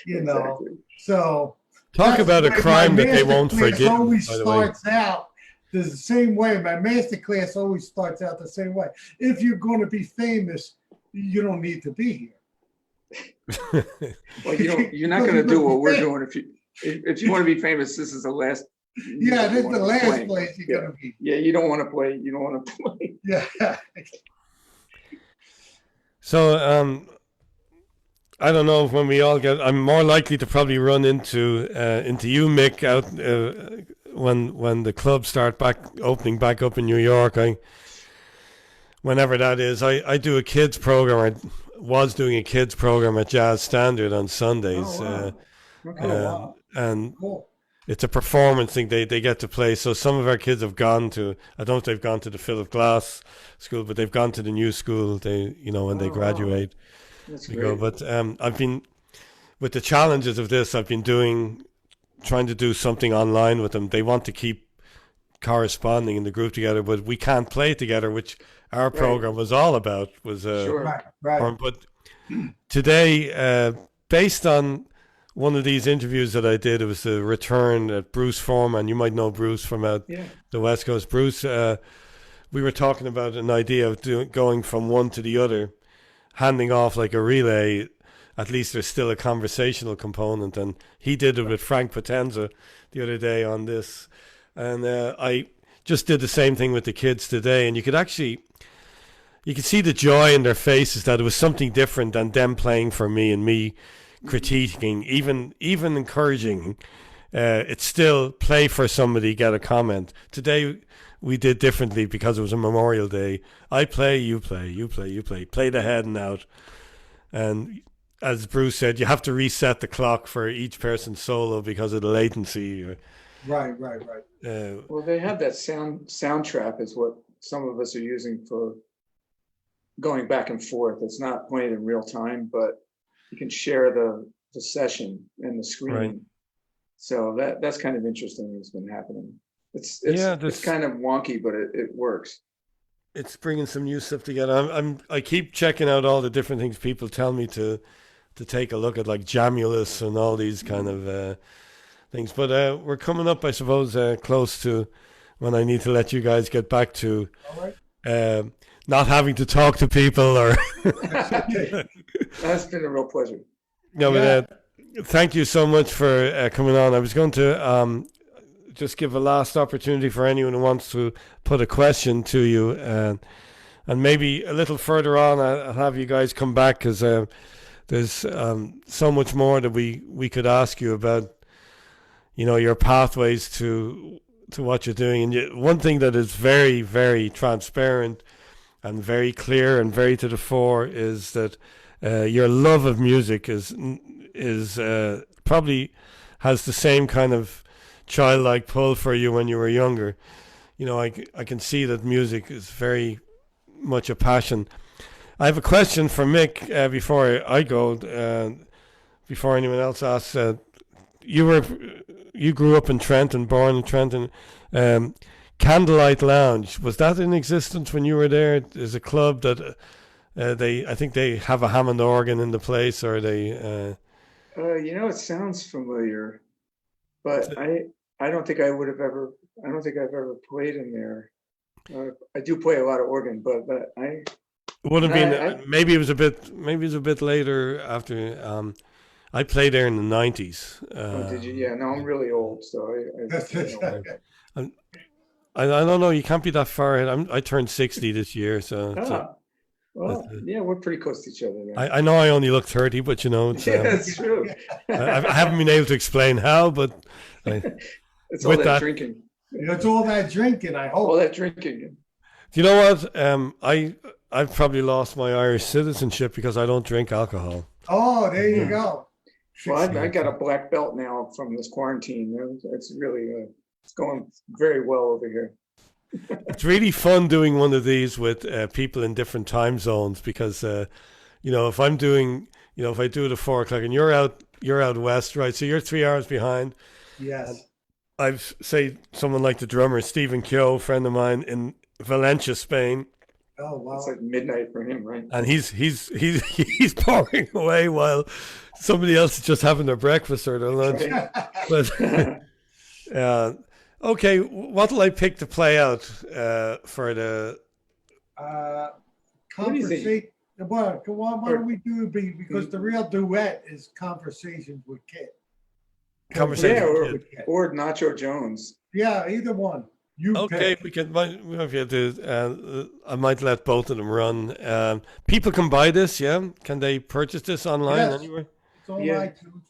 You know, Exactly. so. Talk about a crime that they won't forgive, Always by the way. starts out the same way. My master class always starts out the same way. If you're going to be famous, you don't need to be here. Well, you're not going to do what we're doing if you want to be famous. This is the last. Yeah, this is the last playing. place you're going to be. Yeah, you don't want to play. You don't want to play. Yeah. So, I don't know if when we all get, I'm more likely to probably run into you, Mick, out when the clubs start opening back up in New York. Whenever that is, I do a kids program. I was doing a kids program at Jazz Standard on Sundays. Oh, wow. Okay. Wow. And Cool. it's a performance thing they get to play. So some of our kids have gone to, I don't know if they've gone to the Philip Glass school, but they've gone to the new school. When they graduate. That's We great. go. But I've been, with the challenges of this, I've been trying to do something online with them. They want to keep corresponding in the group together, but we can't play together, which our program was all about. Sure. Right. But today, based on one of these interviews that I did, it was the return at Bruce Foreman. You might know Bruce from the West Coast. Bruce, we were talking about an idea of going from one to the other, handing off like a relay. At least there's still a conversational component, and he did it with Frank Potenza the other day on this, and I just did the same thing with the kids today, and you could see the joy in their faces that it was something different than them playing for me and me critiquing, even encouraging. It's still play for somebody, get a comment. Today we did differently because it was a Memorial Day. I play, you play, you play, you play. Play the head and out. And as Bruce said, you have to reset the clock for each person's solo because of the latency. Right. Well, they have that sound trap is what some of us are using for going back and forth. It's not playing in real time, but you can share the session and the screen. Right. So that's kind of interesting. It's been happening. It's kind of wonky, but it works. It's bringing some new stuff together. I keep checking out all the different things people tell me to take a look at, like Jamulus and all these kind of things. But we're coming up, I suppose, close to when I need to let you guys get back to not having to talk to people or. That's been a real pleasure. No, but thank you so much for coming on. I was going to just give a last opportunity for anyone who wants to put a question to you, and maybe a little further on I'll have you guys come back, because there's so much more that we could ask you about, your pathways to what you're doing. And one thing that is very, very transparent and very clear and very to the fore is that your love of music is probably has the same kind of childlike pull for you when you were younger. I can see that music is very much a passion. I have a question for Mick before I go, before anyone else asks. You grew up in Trenton, born in Trenton. Candlelight Lounge, was that in existence when you were there? There's a club that I think they have a Hammond organ in the place, or they. It sounds familiar, but I don't think I would have ever. I don't think I've ever played in there. I do play a lot of organ, but I. It would have been maybe it was a bit later after. I played there in the 90s. Did you? Yeah, no, I'm really old, so I don't know. You can't be that far ahead. I turned 60 this year, so. Well, yeah, we're pretty close to each other. Then. I know I only look 30, but it's, Yeah, that's true. I haven't been able to explain how, but It's all with that, that- drinking. It's all that drinking, I All hope. that drinking. do you know what? I've probably lost my Irish citizenship because I don't drink alcohol. Oh, there you go. Well, I got a black belt now from this quarantine. It's really it's going very well over here. It's really fun doing one of these with people in different time zones because, if I'm doing, if I do it at 4 o'clock and you're out west, right? So you're 3 hours behind. Yes. I've say someone like the drummer Stephen Kyo, friend of mine in Valencia, Spain, Oh, wow. It's like midnight for him, right? and he's pouring away while somebody else is just having their breakfast or their lunch. But okay, what'll I pick to play out for the? What do you think? What do we do? Because the real duet is Conversations with Kit. Conversation Yeah, with Kit. or Nacho Jones. Yeah, either one. You Okay, pick. we might be able to. I might let both of them run. People can buy this, yeah? Can they purchase this online Yes. anywhere? It's on Yeah. iTunes.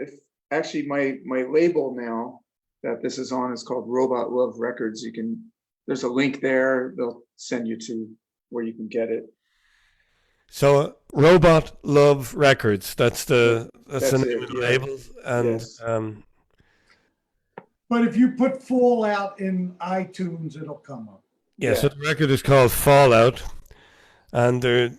If actually my label now that this is on is called Robot Love Records. There's a link there. They'll send you to where you can get it. So, Robot Love Records. That's the name it, of the yeah. label, and Yes. But if you put Fallout in iTunes, it'll come up. yeah. So the record is called Fallout, and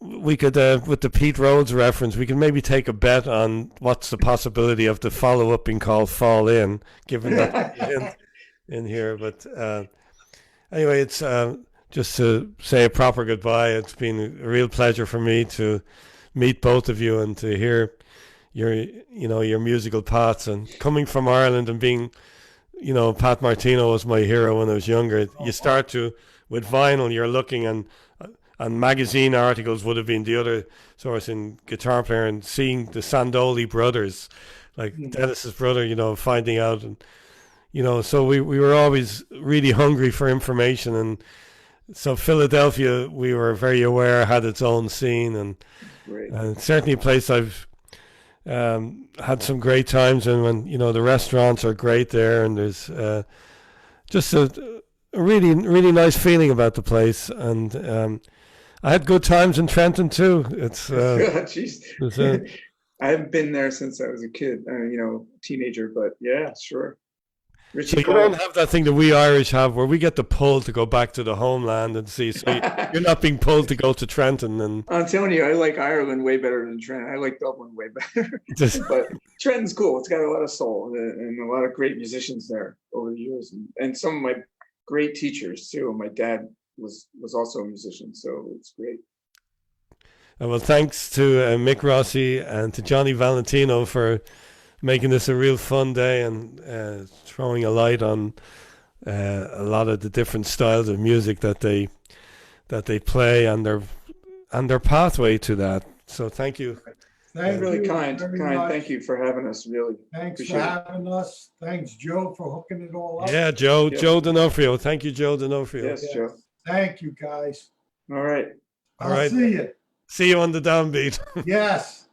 we could, with the Pete Rhodes reference, we can maybe take a bet on what's the possibility of the follow-up being called Fall In, given that in here. But anyway, it's just to say a proper goodbye. It's been a real pleasure for me to meet both of you and to hear your musical paths. And coming from Ireland and being, Pat Martino was my hero when I was younger. You start to, with vinyl, you're looking and magazine articles would have been the other source in guitar player, and seeing the Sandoli brothers, like Dennis's brother, finding out, and so we were always really hungry for information. And so Philadelphia, we were very aware, had its own scene, and certainly a place I've had some great times in, when the restaurants are great there, and there's just a really, really nice feeling about the place. And I had good times in Trenton too. It's Jeez. I haven't been there since I was a kid, teenager, but yeah, sure. So you don't have that thing that we Irish have, where we get the pull to go back to the homeland and see. So you're not being pulled to go to Trenton. And I'm telling you, I like Ireland way better than Trenton. I like Dublin way better. But Trenton's cool. It's got a lot of soul and a lot of great musicians there over the years, and some of my great teachers too. My dad was also a musician, so it's great. Well, thanks to Mick Rossi and to Johnnie Valentino for making this a real fun day and throwing a light on a lot of the different styles of music that they play and their pathway to that. So thank you. Thank really you kind. very much. Thank you for having us. Really. Thanks Appreciate for it. having us. Thanks, Joe, for hooking it all up. Yeah, Joe D'Onofrio. Thank you, Joe D'Onofrio. Yes, Joe. Thank you, guys. All right. All right. I'll see you. See you on the downbeat. Yes.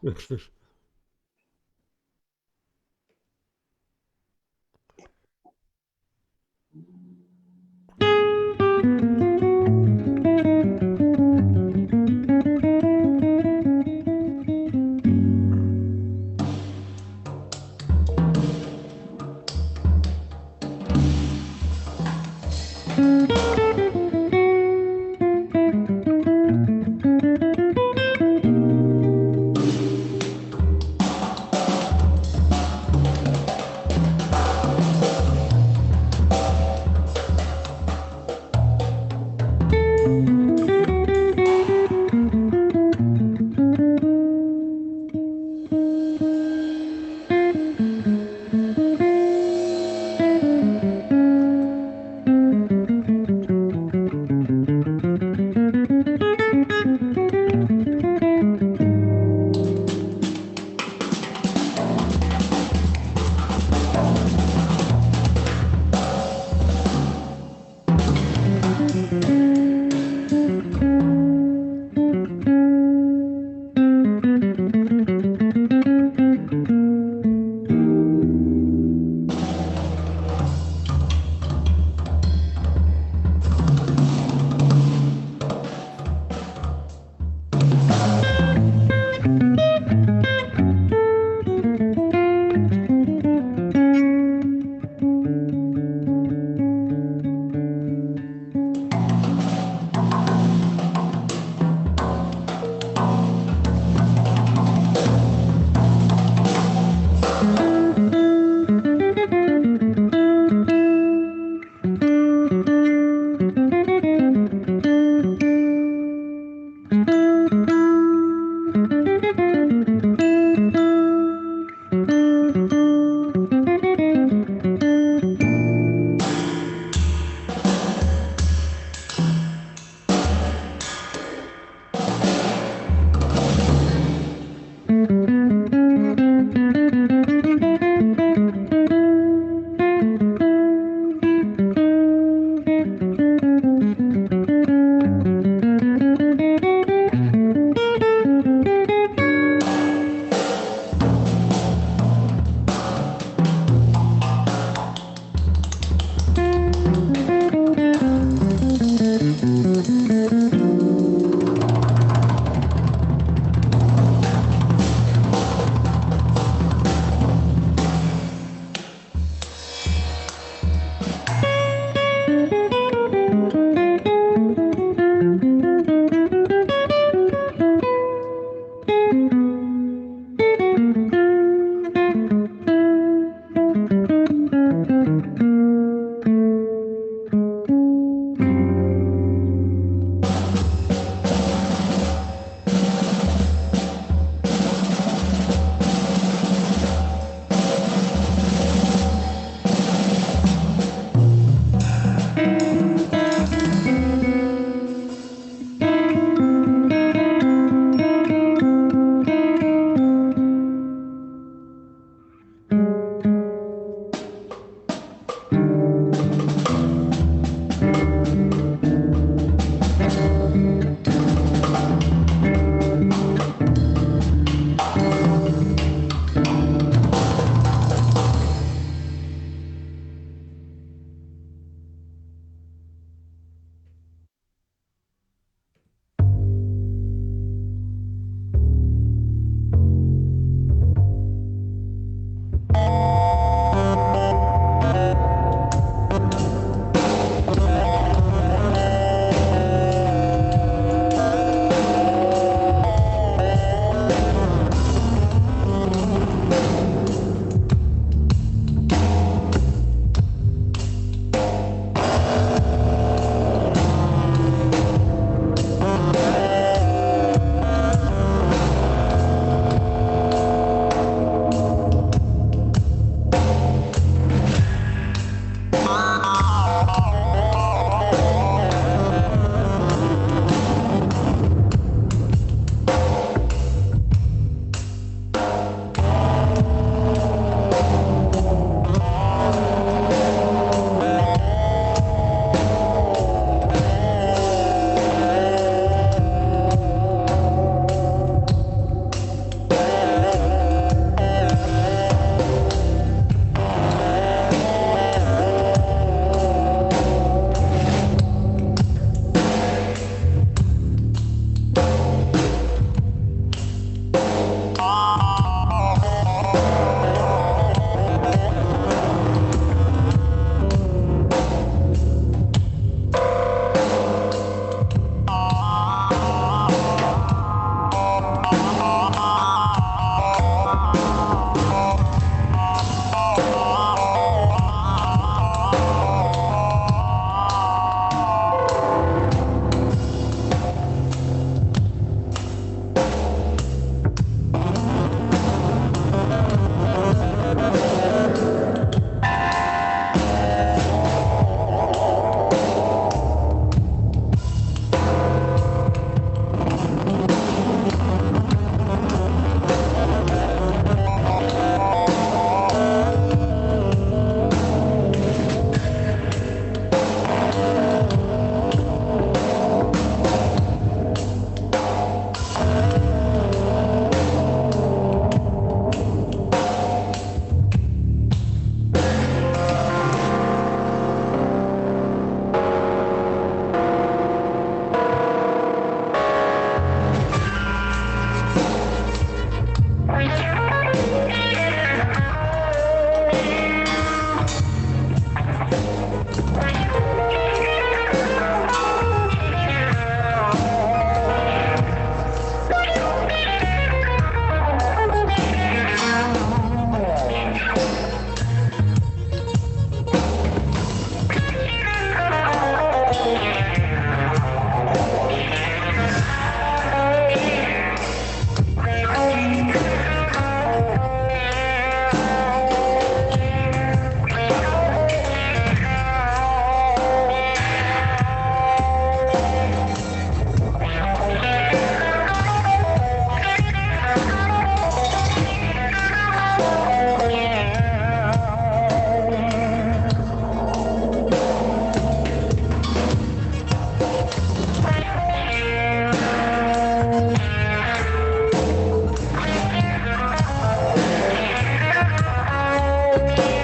Thank you.